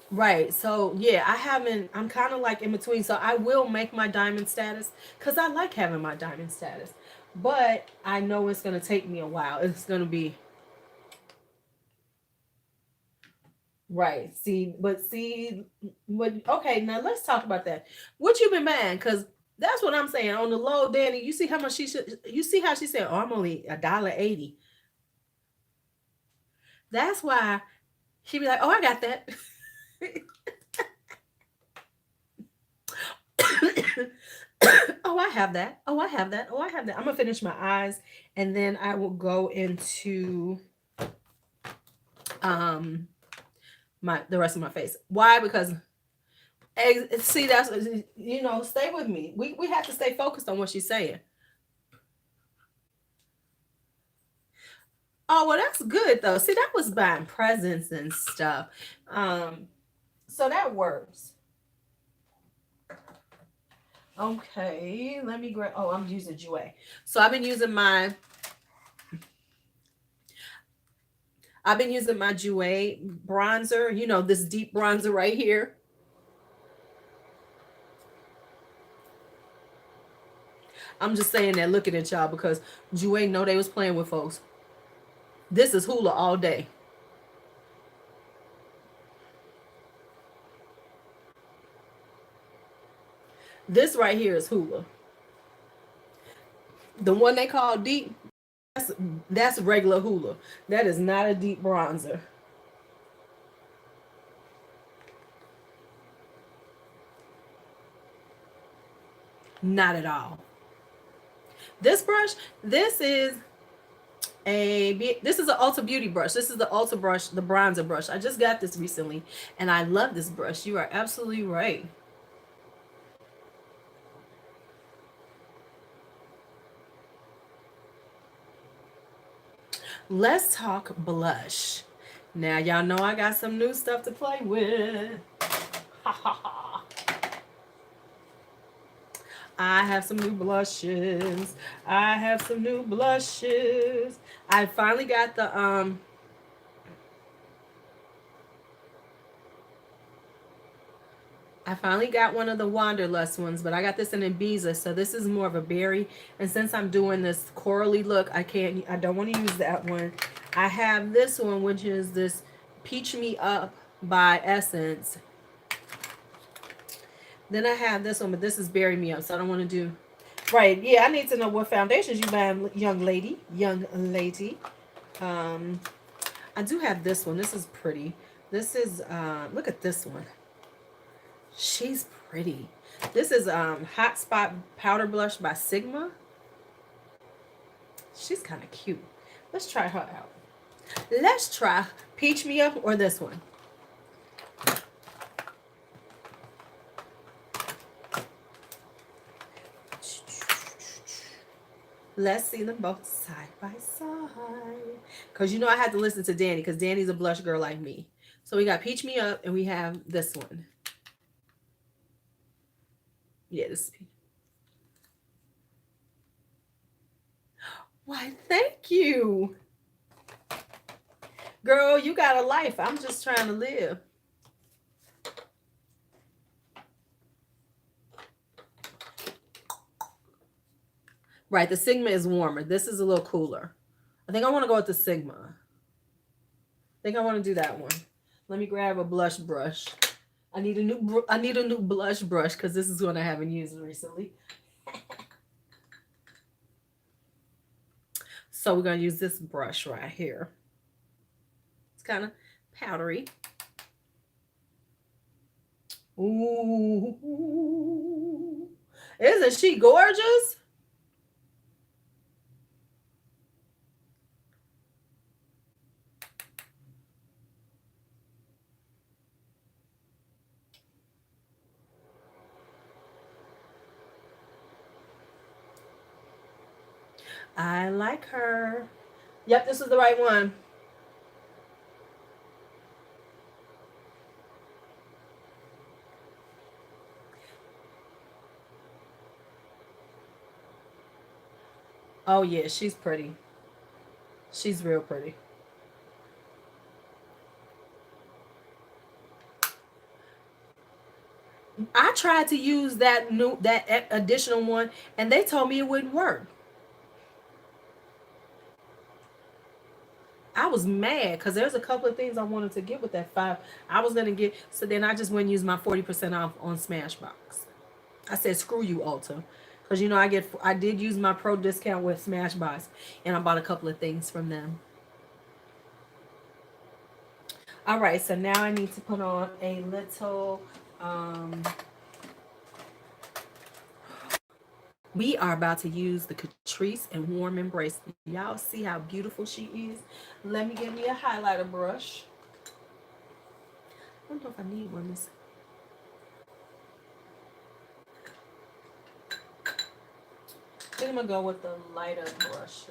Right. So yeah, I haven't. I'm kind of like in between. So I will make my diamond status because I like having my diamond status, but I know it's gonna take me a while. It's gonna be right. But okay. Now let's talk about that. What you been buying? Because that's what I'm saying. On the low, Danny, you see how much she should. You see how she said, "Oh, I'm only $1.80." That's why she be like, "Oh, I got that." Oh, I have that. Oh, I have that. Oh, I have that. I'm gonna finish my eyes, and then I will go into um my the rest of my face. Why? Because see, that's stay with me. We have to stay focused on what she's saying. Oh, well, that's good though. See, that was buying presents and stuff. Um, so that works. Okay, let me grab. Oh, I'm using Jouer. So I've been using my Jouer bronzer. You know, this deep bronzer right here. I'm just saying that looking at y'all because Jouer know they was playing with folks. This is Hula all day. This right here is Hula. The one they call deep, that's that's regular Hula. That is not a deep bronzer. Not at all. This brush, this is this is an Ulta Beauty brush. This is the Ulta brush, the bronzer brush. I just got this recently, and I love this brush. You are absolutely right. Let's talk blush. Now y'all know I got some new stuff to play with. I have some new blushes. I have some new blushes. I finally got the I finally got one of the Wanderlust ones, but I got this in Ibiza, so this is more of a berry. And since I'm doing this corally look, I don't want to use that one. I have this one, which is this Peach Me Up by Essence. Then I have this one, but this is Berry Me Up, so I don't want to do. Right, yeah, I need to know what foundations you buy, young lady. Young lady. Um, I do have this one. This is pretty. This is, look at this one. She's pretty. This is Hot Spot Powder Blush by Sigma. She's kind of cute. Let's try her out. Let's try Peach Me Up or this one. Let's see them both side by side. Because you know I had to listen to Danny because Danny's a blush girl like me. So we got Peach Me Up and we have this one. Yeah, this is Peach. Why, thank you. Girl, you got a life. I'm just trying to live. Right, the Sigma is warmer. This is a little cooler. I think I want to go with the Sigma. I think I want to do that one. Let me grab a blush brush. I need a new blush brush because this is one I haven't used recently. So we're gonna use this brush right here. It's kind of powdery. Ooh, isn't she gorgeous? I like her. Yep, this is the right one. Oh yeah, she's pretty. She's real pretty. I tried to use that additional one and they told me it wouldn't work. I was mad because there's a couple of things I wanted to get with that 5. I was gonna get, so then I just went and used my 40% off on Smashbox. I said screw you, Ulta, because you know I did use my pro discount with Smashbox, and I bought a couple of things from them. All right, so now I need to put on a little. We are about to use the Catrice and Warm Embrace. Y'all see how beautiful she is? Let me get me a highlighter brush. I don't know if I need one. I think I'm gonna go with the lighter brush.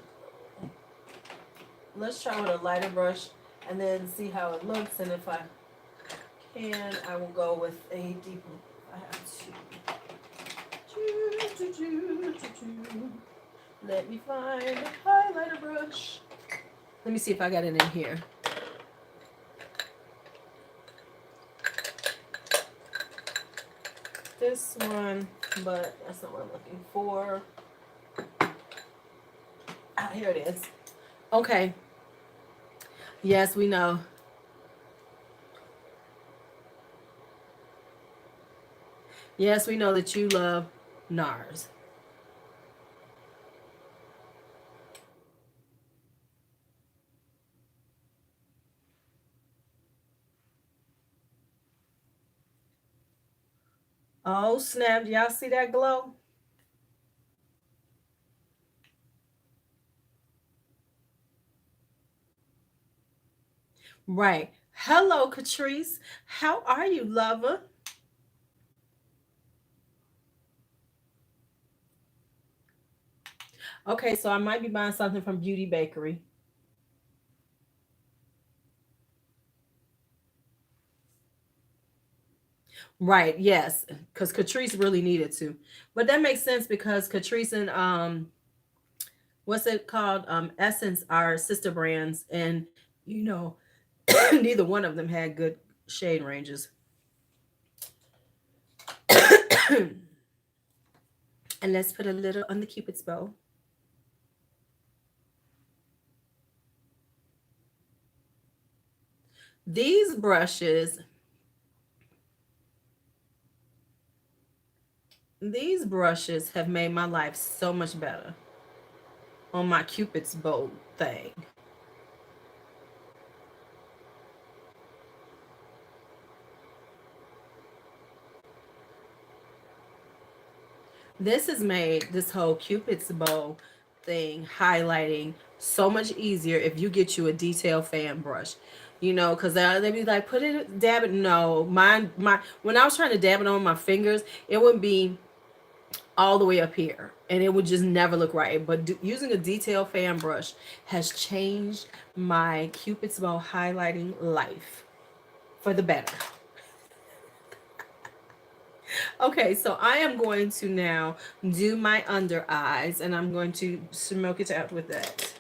Let's try with a lighter brush and then see how it looks. And if I can, I will go with a deeper. I have to. Let me find a highlighter brush. Let me see if I got it in here. This one, but that's not what I'm looking for. Ah, here it is. Okay. Yes, we know. Yes, we know that you love NARS. Oh, snap. Y'all see that glow? Right. Hello, Catrice. How are you, lover? Okay, so I might be buying something from Beauty Bakery. Right, yes, because Catrice really needed to. But that makes sense because Catrice and what's it called? Essence are sister brands, and you know, neither one of them had good shade ranges. And let's put a little on the Cupid's bow. These brushes, these brushes have made my life so much better on my Cupid's bow thing. This has made this whole Cupid's bow thing highlighting so much easier if you get you a detail fan brush. You know, because they'd be like, put it, dab it. No, when I was trying to dab it on my fingers, it would be all the way up here and it would just never look right. But using a detail fan brush has changed my Cupid's bow highlighting life for the better. Okay, so I am going to now do my under eyes and I'm going to smoke it out with that.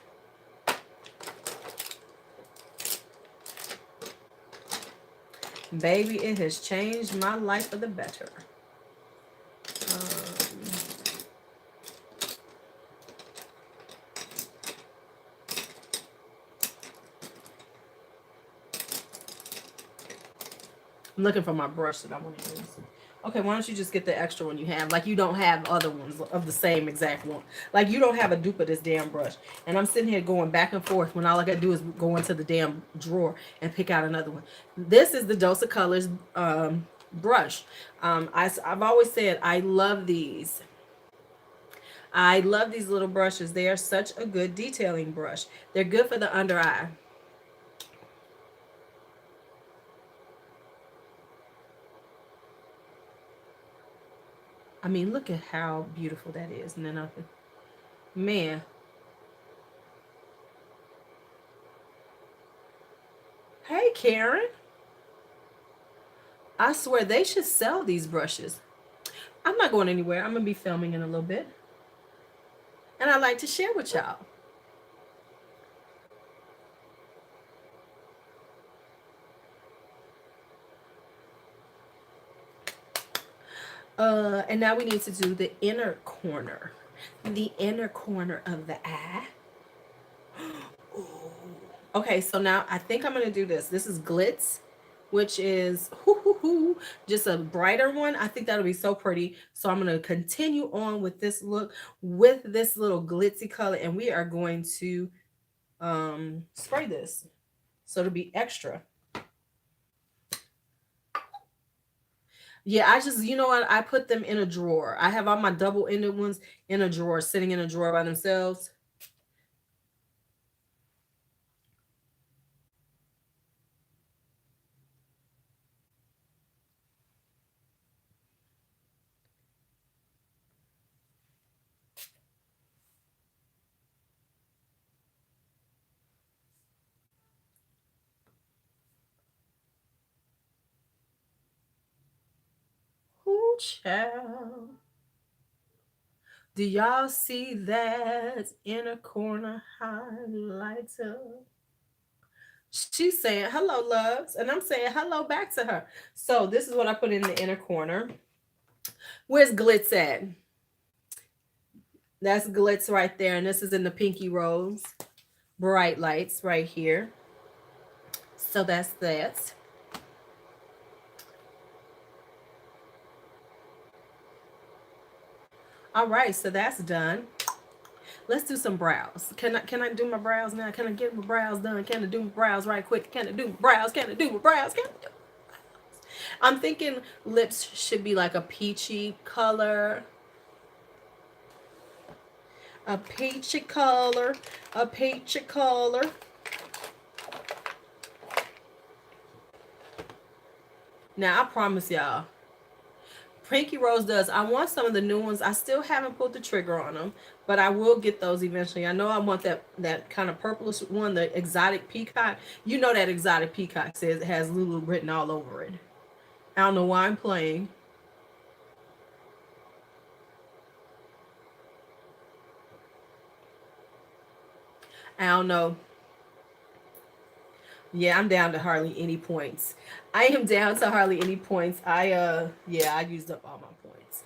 Baby, it has changed my life for the better. I'm looking for my brush that I want to use. Okay, why don't you just get the extra one you have? Like you don't have other ones of the same exact one. Like you don't have a dupe of this damn brush. And I'm sitting here going back and forth when all I gotta do is go into the damn drawer and pick out another one. This is the Dose of Colors brush. I've always said I love these. I love these little brushes. They are such a good detailing brush. They're good for the under eye. I mean, look at how beautiful that is. And then I can, man, hey Karen, I swear they should sell these brushes. I'm not going anywhere. I'm gonna be filming in a little bit, and I'd like to share with y'all. And now we need to do the inner corner, the inner corner of the eye. Ooh. Okay, so now I think I'm gonna do this. This is Glitz, which is just a brighter one. I think that'll be so pretty. So I'm gonna continue on with this look with this little glitzy color, and we are going to spray this so it'll be extra. Yeah, I just, you know what? I put them in a drawer. I have all my double-ended ones in a drawer, sitting in a drawer by themselves. Ooh, child. Do y'all see that inner corner highlighter? She's saying hello, loves, and I'm saying hello back to her. So this is what I put in the inner corner. Where's Glitz at? That's Glitz right there, and this is in the pinky rose. Bright lights right here. So that's that. All right, so that's done. Let's do some brows. Can I do my brows now? Can I get my brows done? Can I do my brows right quick? Can I do my brows? Can I do my brows? Can I do I'm thinking lips should be like a peachy color. A peachy color. A peachy color. Now, I promise y'all, Pinky Rose does. I want some of the new ones. I still haven't pulled the trigger on them, but I will get those eventually. I know I want that kind of purplish one, the exotic peacock. You know that exotic peacock says it has Lulu written all over it. I don't know why I'm playing. I don't know. Yeah, I'm down to hardly any points. I am down to hardly any points. Yeah, I used up all my points.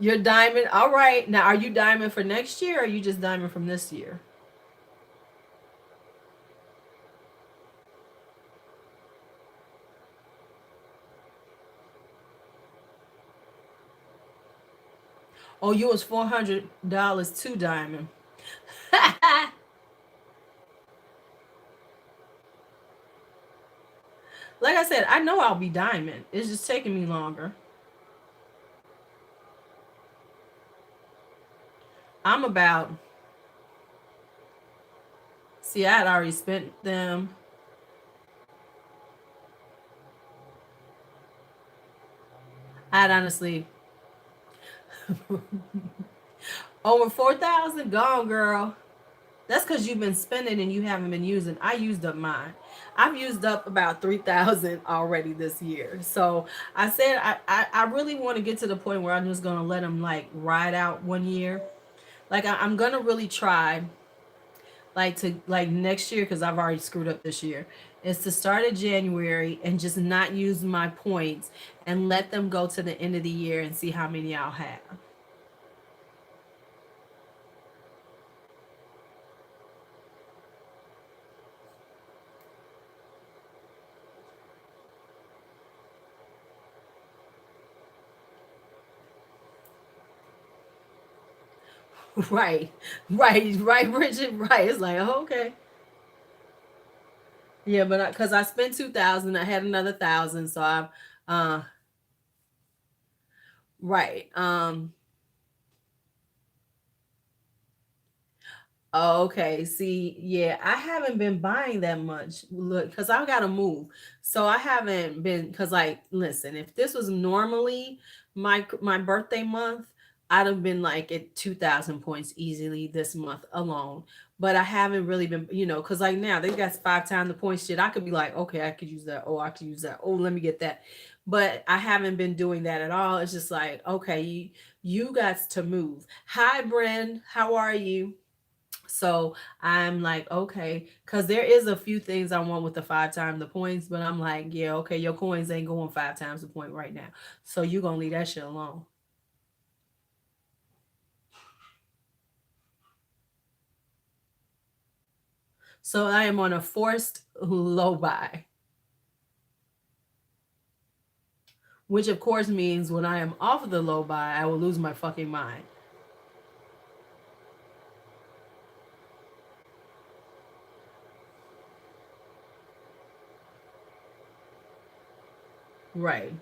You're diamond. All right. Now, are you diamond for next year or are you just diamond from this year? Oh, you was $400 to diamond. Like I said, I know I'll be diamond. It's just taking me longer. I'm about, see, I had already spent them. I'd honestly, over 4,000 gone, girl. That's because you've been spending and you haven't been using. I used up mine. I've used up about 3,000 already this year. So I said I really want to get to the point where I'm just gonna let them like ride out 1 year. Like I'm gonna really try like to like next year because I've already screwed up this year. Is to start in January and just not use my points and let them go to the end of the year and see how many I'll have. Right, right, Bridget. Right. It's like, oh, okay. Yeah, but because I spent 2,000, I had another 1,000, so I'm right. Oh, okay. See, yeah, I haven't been buying that much. Look, because I gotta move, so I haven't been. Because, like, listen, if this was normally my birthday month, I'd have been like at 2,000 points easily this month alone. But I haven't really been, because like now they got 5 times the points shit. I could be like, okay, I could use that. Oh, I could use that. Oh, let me get that. But I haven't been doing that at all. It's just like, okay, you got to move. Hi, Bren. How are you? So I'm like, okay, because there is a few things I want with the 5 times the points, but I'm like, yeah, okay, your coins ain't going 5 times the point right now. So you gonna leave that shit alone. So I am on a forced low buy, which of course means when I am off of the low buy, I will lose my fucking mind. Right.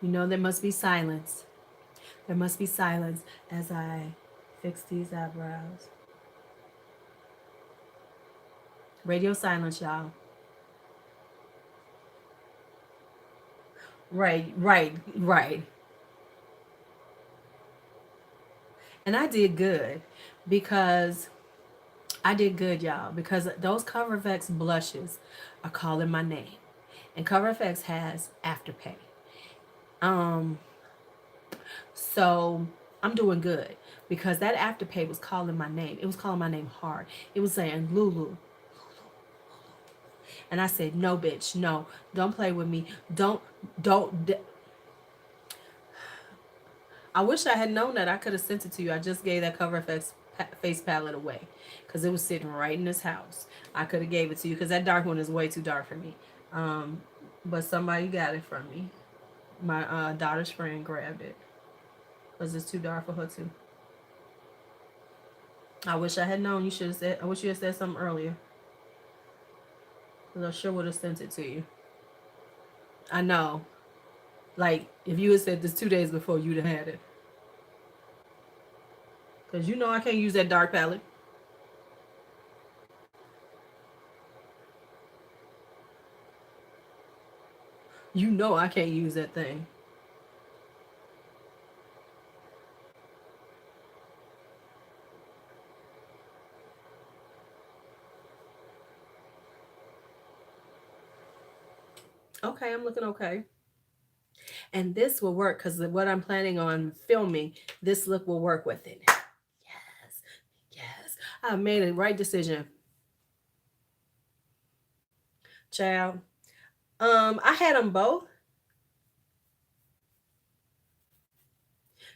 There must be silence. There must be silence as I fix these eyebrows. Radio silence, y'all. Right, right, right. And I did good because I did good, y'all, because those Cover FX blushes are calling my name. And Cover FX has Afterpay. Um, so I'm doing good because that Afterpay was calling my name. It was calling my name hard. It was saying Lulu. And I said, no, bitch, no, don't play with me. Don't. I wish I had known that. I could have sent it to you. I just gave that Cover FX face palette away because it was sitting right in this house. I could have gave it to you because that dark one is way too dark for me. Um, but somebody got it from me. My daughter's friend grabbed it because it's too dark for her too. I wish I had known. You should have said. I wish you had said something earlier because I sure would have sent it to you. I know. Like if you had said this 2 days before, you'd have had it. Because I can't use that dark palette. You know I can't use that thing. Okay, I'm looking okay. And this will work because what I'm planning on filming, this look will work with it. Yes, yes. I made a right decision. Child. I had them both.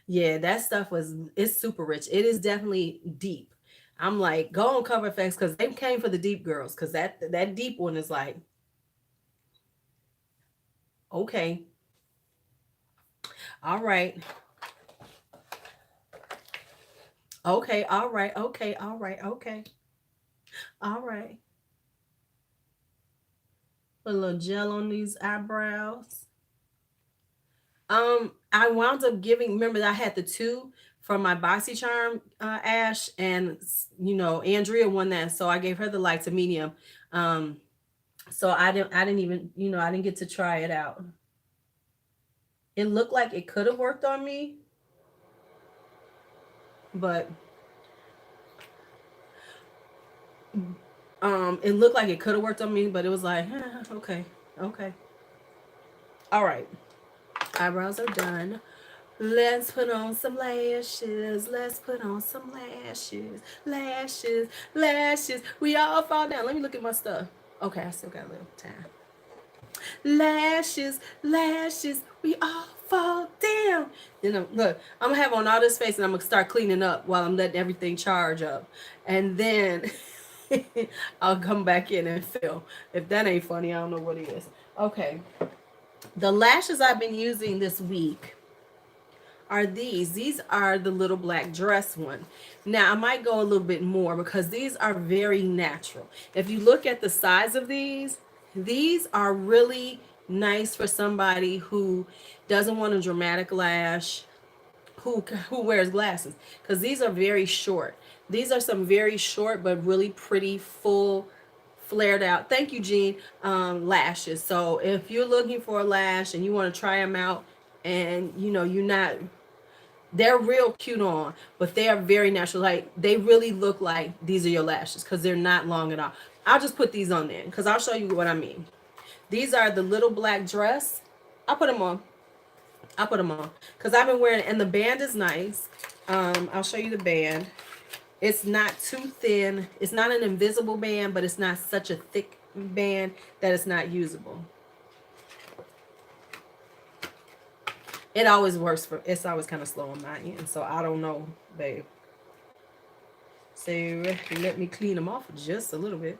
Yeah, that stuff it's super rich. It is definitely deep. I'm like, go on Cover FX because they came for the deep girls because that deep one is like, okay, all right, okay, all right, okay, all right, okay, all right. Put a little gel on these eyebrows. I wound up giving. Remember, I had the two from my BoxyCharm Ash, and Andrea won that, so I gave her the light to medium. Um, so I didn't even, I didn't get to try it out. It looked like it could have worked on me, but it looked like it could have worked on me, but it was like, okay, okay, all right. Eyebrows are done. Let's put on some lashes. Let's put on some lashes. Lashes, lashes. We all fall down. Let me look at my stuff. Okay, I still got a little time. Lashes, lashes. We all fall down. Then look, I'm gonna have on all this face and I'm gonna start cleaning up while I'm letting everything charge up. And then I'll come back in and fill. If that ain't funny, I don't know what it is. Okay. The lashes I've been using this week are these. These are the little black dress one. Now I might go a little bit more because these are very natural. If you look at the size of these are really nice for somebody who doesn't want a dramatic lash, who wears glasses, because these are very short. These are some very short but really pretty full flared out, thank you Jean, lashes. So if you're looking for a lash and you want to try them out, and you're not, they're real cute on, but they are very natural. Like they really look like these are your lashes because they're not long at all. I'll just put these on there because I'll show you what I mean. These are the little black dress. I'll put them on. I'll put them on because I've been wearing it, and the band is nice. I'll show you the band. It's not too thin. It's not an invisible band, but it's not such a thick band that it's not usable. It always works for, it's always kind of slow on my end, so I don't know, babe. So let me clean them off just a little bit.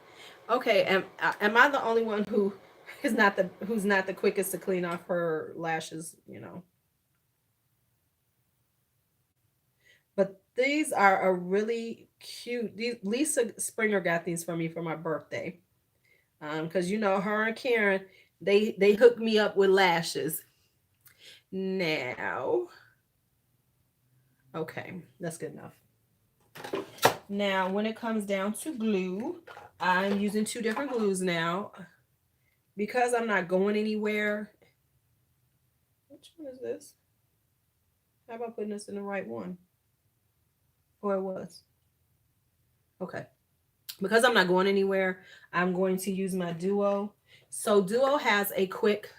Okay, am I the only one who's not the quickest to clean off her lashes, But these are a really cute. Lisa Springer got these for me for my birthday. Because her and Karen, they hooked me up with lashes. Now, okay, that's good enough. Now, when it comes down to glue, I'm using two different glues now because I'm not going anywhere. Which one is this? How about putting this in the right one? Or it was. Okay. Because I'm not going anywhere, I'm going to use my Duo. So Duo has a quick,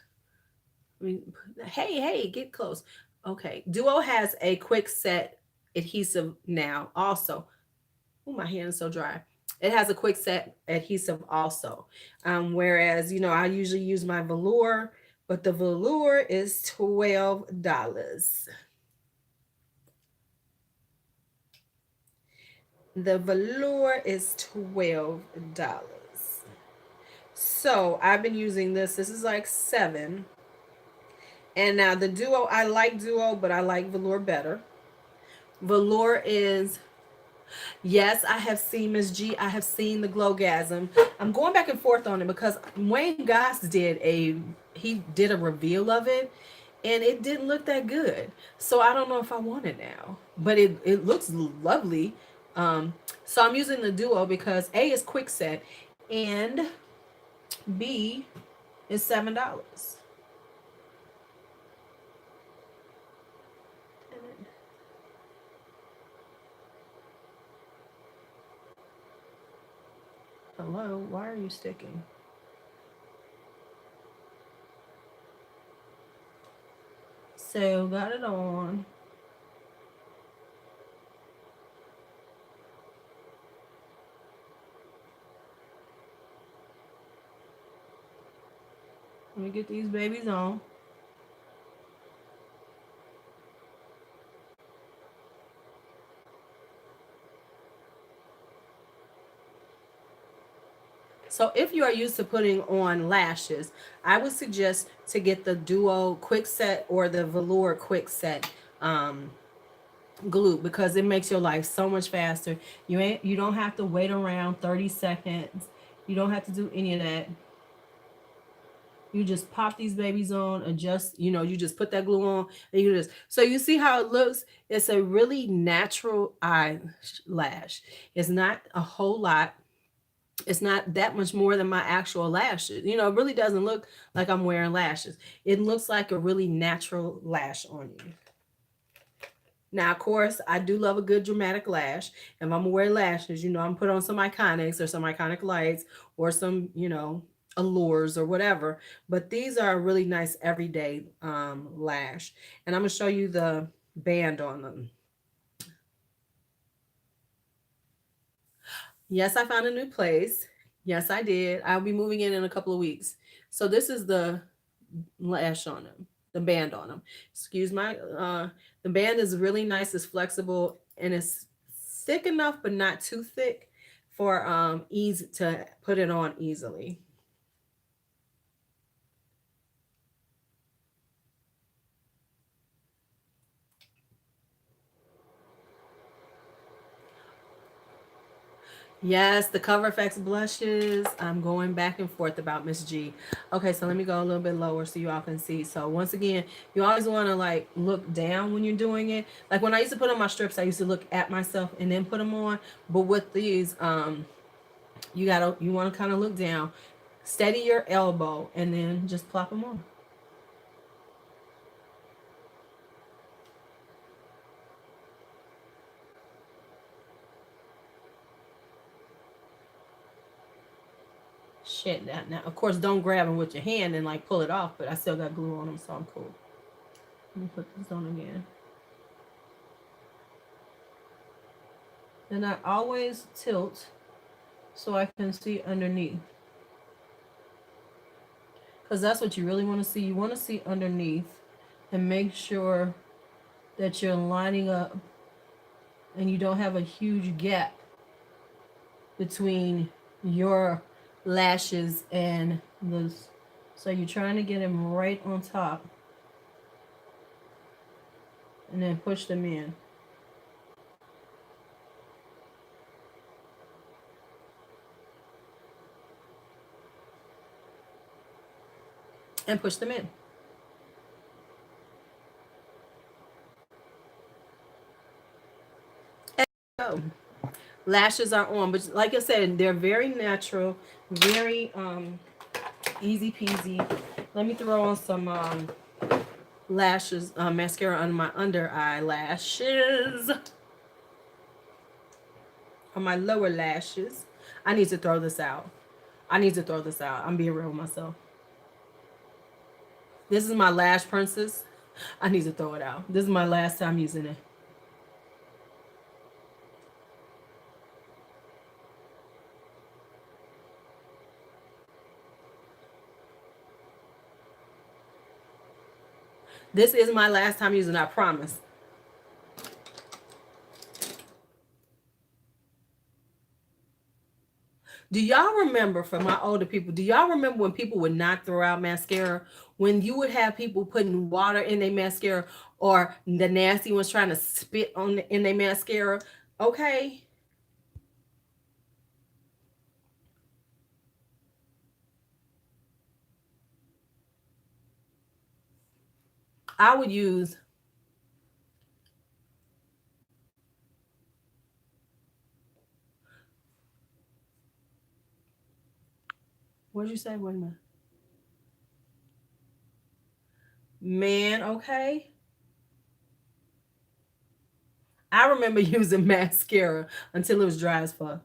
hey, get close. Okay. Duo has a quick set adhesive now also. Oh, my hand is so dry. It has a quick set adhesive also. Whereas, I usually use my velour, but the velour is $12. The velour is $12. So I've been using this. This is like $7. And now the Duo, I like Duo, but I like velour better. Velour is, yes, I have seen Miss G. I have seen the Glowgasm. I'm going back and forth on it because Wayne Goss did a reveal of it, and it didn't look that good. So I don't know if I want it now, but it looks lovely. So I'm using the Duo because A is quick set, and B is $7. minute. Hello, why are you sticking? So got it on. Let me get these babies on. So if you are used to putting on lashes, I would suggest to get the Duo Quick Set or the Velour Quick Set glue, because it makes your life so much faster. You don't have to wait around 30 seconds. You don't have to do any of that. You just pop these babies on, adjust, you just put that glue on and you just, so you see how it looks. It's a really natural eyelash. It's not a whole lot. It's not that much more than my actual lashes. It really doesn't look like I'm wearing lashes. It looks like a really natural lash on you. Now, of course, I do love a good dramatic lash. If I'm wearing lashes, I'm put on some Iconics or some Iconic Lights or some, Allures or whatever. But these are a really nice everyday lash. And I'm going to show you the band on them. Yes, I found a new place. Yes, I did. I'll be moving in a couple of weeks. So this is the lash on them, the band on them. Excuse my, the band is really nice. It's flexible and it's thick enough, but not too thick for ease to put it on easily. Yes, the Cover FX blushes. I'm going back and forth about Miss G. Okay, so let me go a little bit lower so you all can see. So once again, you always want to like look down when you're doing it. Like when I used to put on my strips, I used to look at myself and then put them on. But with these, you want to kind of look down, steady your elbow, and then just plop them on. Shit, now of course don't grab them with your hand and like pull it off, but I still got glue on them, so I'm cool. Let me put this on again. Then I always tilt so I can see underneath, because that's what you really want to see. You want to see underneath and make sure that you're lining up and you don't have a huge gap between your lashes and the, so you're trying to get them right on top and then push them in and push them in. So lashes are on, but like I said, they're very natural, very easy peasy. Let me throw on some lashes, mascara on my under eyelashes, on my lower lashes. I need to throw this out. I need to throw this out. I'm being real with myself. This is my Lash Princess. I need to throw it out. This is my last time using it. This is my last time using it, I promise. Do y'all remember, for my older people, do y'all remember when people would not throw out mascara? When you would have people putting water in their mascara, or the nasty ones trying to spit on in their mascara? Okay. I would use, what did you say? Wait a minute. Man, okay. I remember using mascara until it was dry as fuck.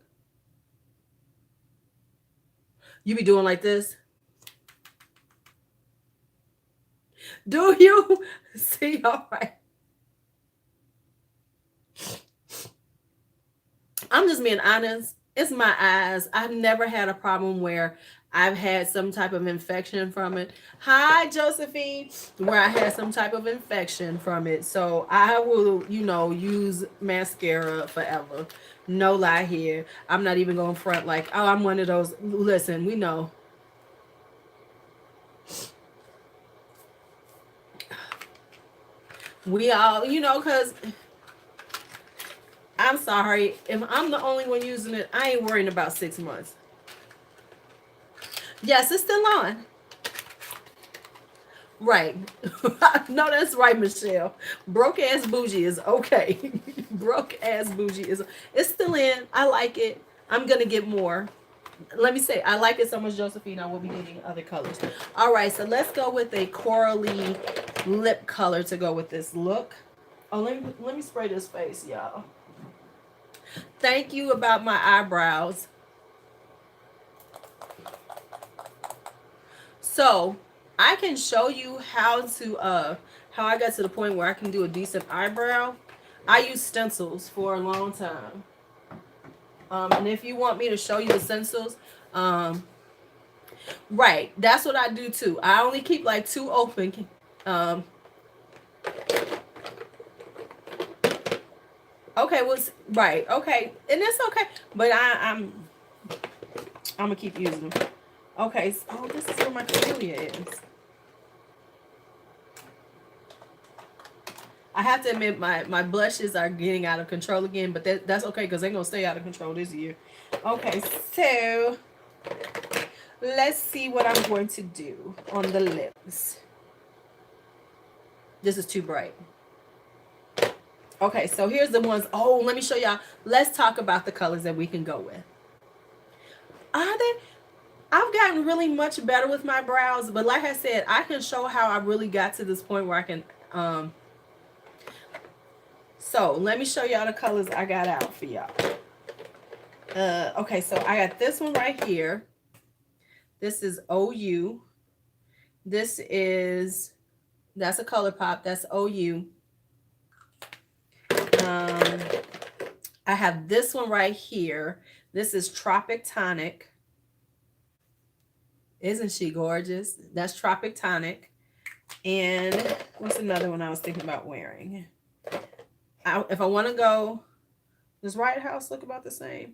You be doing like this? Do you? See, all right. I'm just being honest. It's my eyes. I've never had a problem where I've had some type of infection from it. Hi, Josephine. Where I had some type of infection from it. So I will, use mascara forever. No lie here. I'm not even going front like, oh, I'm one of those. Listen, we know. We all, because I'm sorry. If I'm the only one using it, I ain't worrying about 6 months. Yes, it's still on. Right. No, that's right, Michelle. Broke ass bougie is okay. Broke ass bougie is, it's still in. I like it. I'm gonna get more. Let me say, I like it so much, Josephine. I will be getting other colors. All right, so let's go with a corally lip color to go with this look. Oh, let me spray this face, y'all. Thank you about my eyebrows. So I can show you how I got to the point where I can do a decent eyebrow. I use stencils for a long time. And if you want me to show you the stencils, right, that's what I do too. I only keep like 2 open. Okay, right, okay, and it's okay, but I'm gonna keep using them. Okay, oh, this is where my camellia is. I have to admit my blushes are getting out of control again, but that's okay because they're gonna stay out of control this year. Okay, so let's see what I'm going to do on the lips. This is too bright. Okay, so here's the ones. Oh, let me show y'all. Let's talk about the colors that we can go with. Are they? I've gotten really much better with my brows, but like I said, I can show how I really got to this point where I can so let me show y'all the colors I got out for y'all. Okay, so I got this one right here. This is OU. This is, that's a color pop. That's OU. I have this one right here. This is Tropic Tonic. Isn't she gorgeous? That's Tropic Tonic. And what's another one I was thinking about wearing? If I want to go, does Riot House look about the same?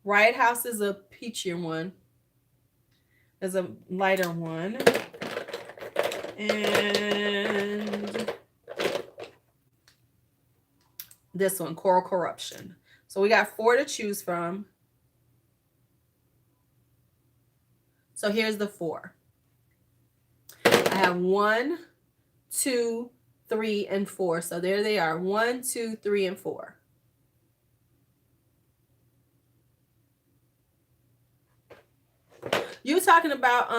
Riot House is a peachier one. There's a lighter one. And this one, Coral Corruption. So we got 4 to choose from. So here's the 4. I have 1, 2, 3, and 4. So there they are. 1, 2, 3, and 4. You talking about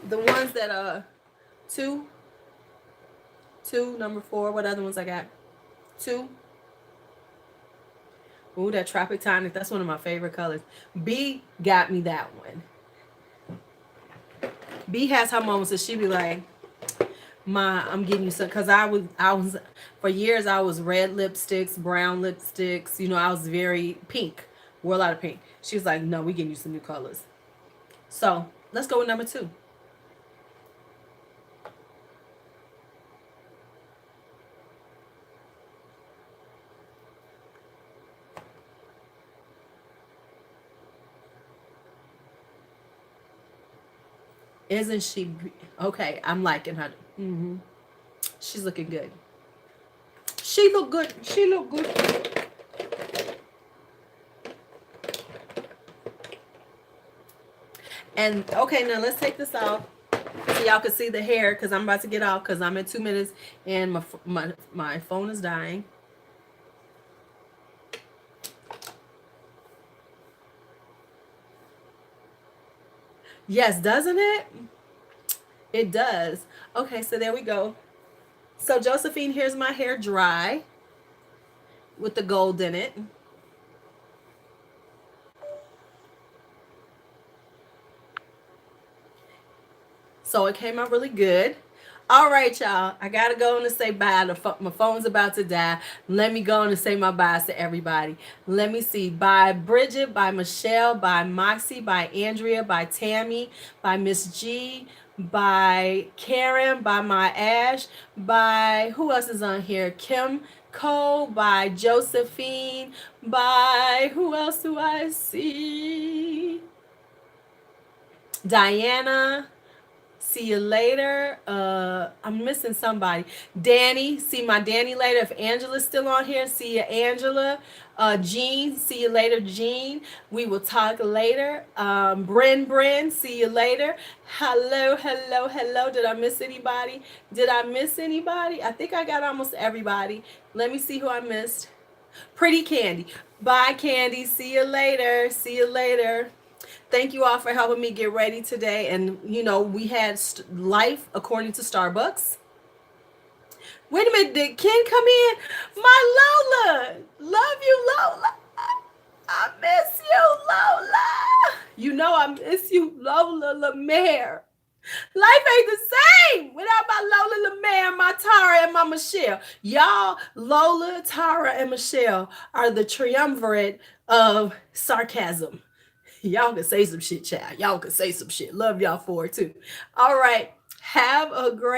the ones that 2, number 4. What other ones I got? 2. Ooh, that Tropic Tonic. That's one of my favorite colors. B got me that one. B has her moments that she be like, "Ma, I'm getting you some," because I was for years I was red lipsticks, brown lipsticks. I was very pink, wore a lot of pink. She was like, "No, we getting you some new colors." So let's go with number 2. Isn't she okay? I'm liking her. She's looking good. She look good. She look good. And okay, now let's take this off so y'all can see the hair because I'm about to get off because I'm at 2 minutes and my phone is dying. Yes, doesn't it? It does. Okay, so there we go. So Josephine, here's my hair dry with the gold in it. So it came out really good. All right, y'all. I gotta go and say bye. My phone's about to die. Let me go and say my byes to everybody. Let me see. Bye, Bridget. Bye, Michelle. Bye, Moxie. Bye, Andrea. Bye, Tammy. Bye, Miss G. By Karen. By my Ash. By who else is on here? Kim Cole. By Josephine. By who else do I see? Diana. See you later. I'm missing somebody. Danny, see my Danny later. If Angela's still on here, see you, Angela. Jean, see you later, Jean. We will talk later. Bryn, see you later. Hello, hello, hello. Did I miss anybody? Did I miss anybody? I think I got almost everybody. Let me see who I missed. Pretty Candy. Bye, Candy. See you later. See you later. Thank you all for helping me get ready today. And, you know, we had life according to Starbucks. Wait a minute. Did Ken come in? My Lola. Love you, Lola. I miss you, Lola. You know I miss you, Lola Lemaire. Life ain't the same without my Lola Lemaire, my Tara, and my Michelle. Y'all, Lola, Tara, and Michelle are the triumvirate of sarcasm. Y'all can say some shit, child. Y'all can say some shit. Love y'all for it too. All right. Have a great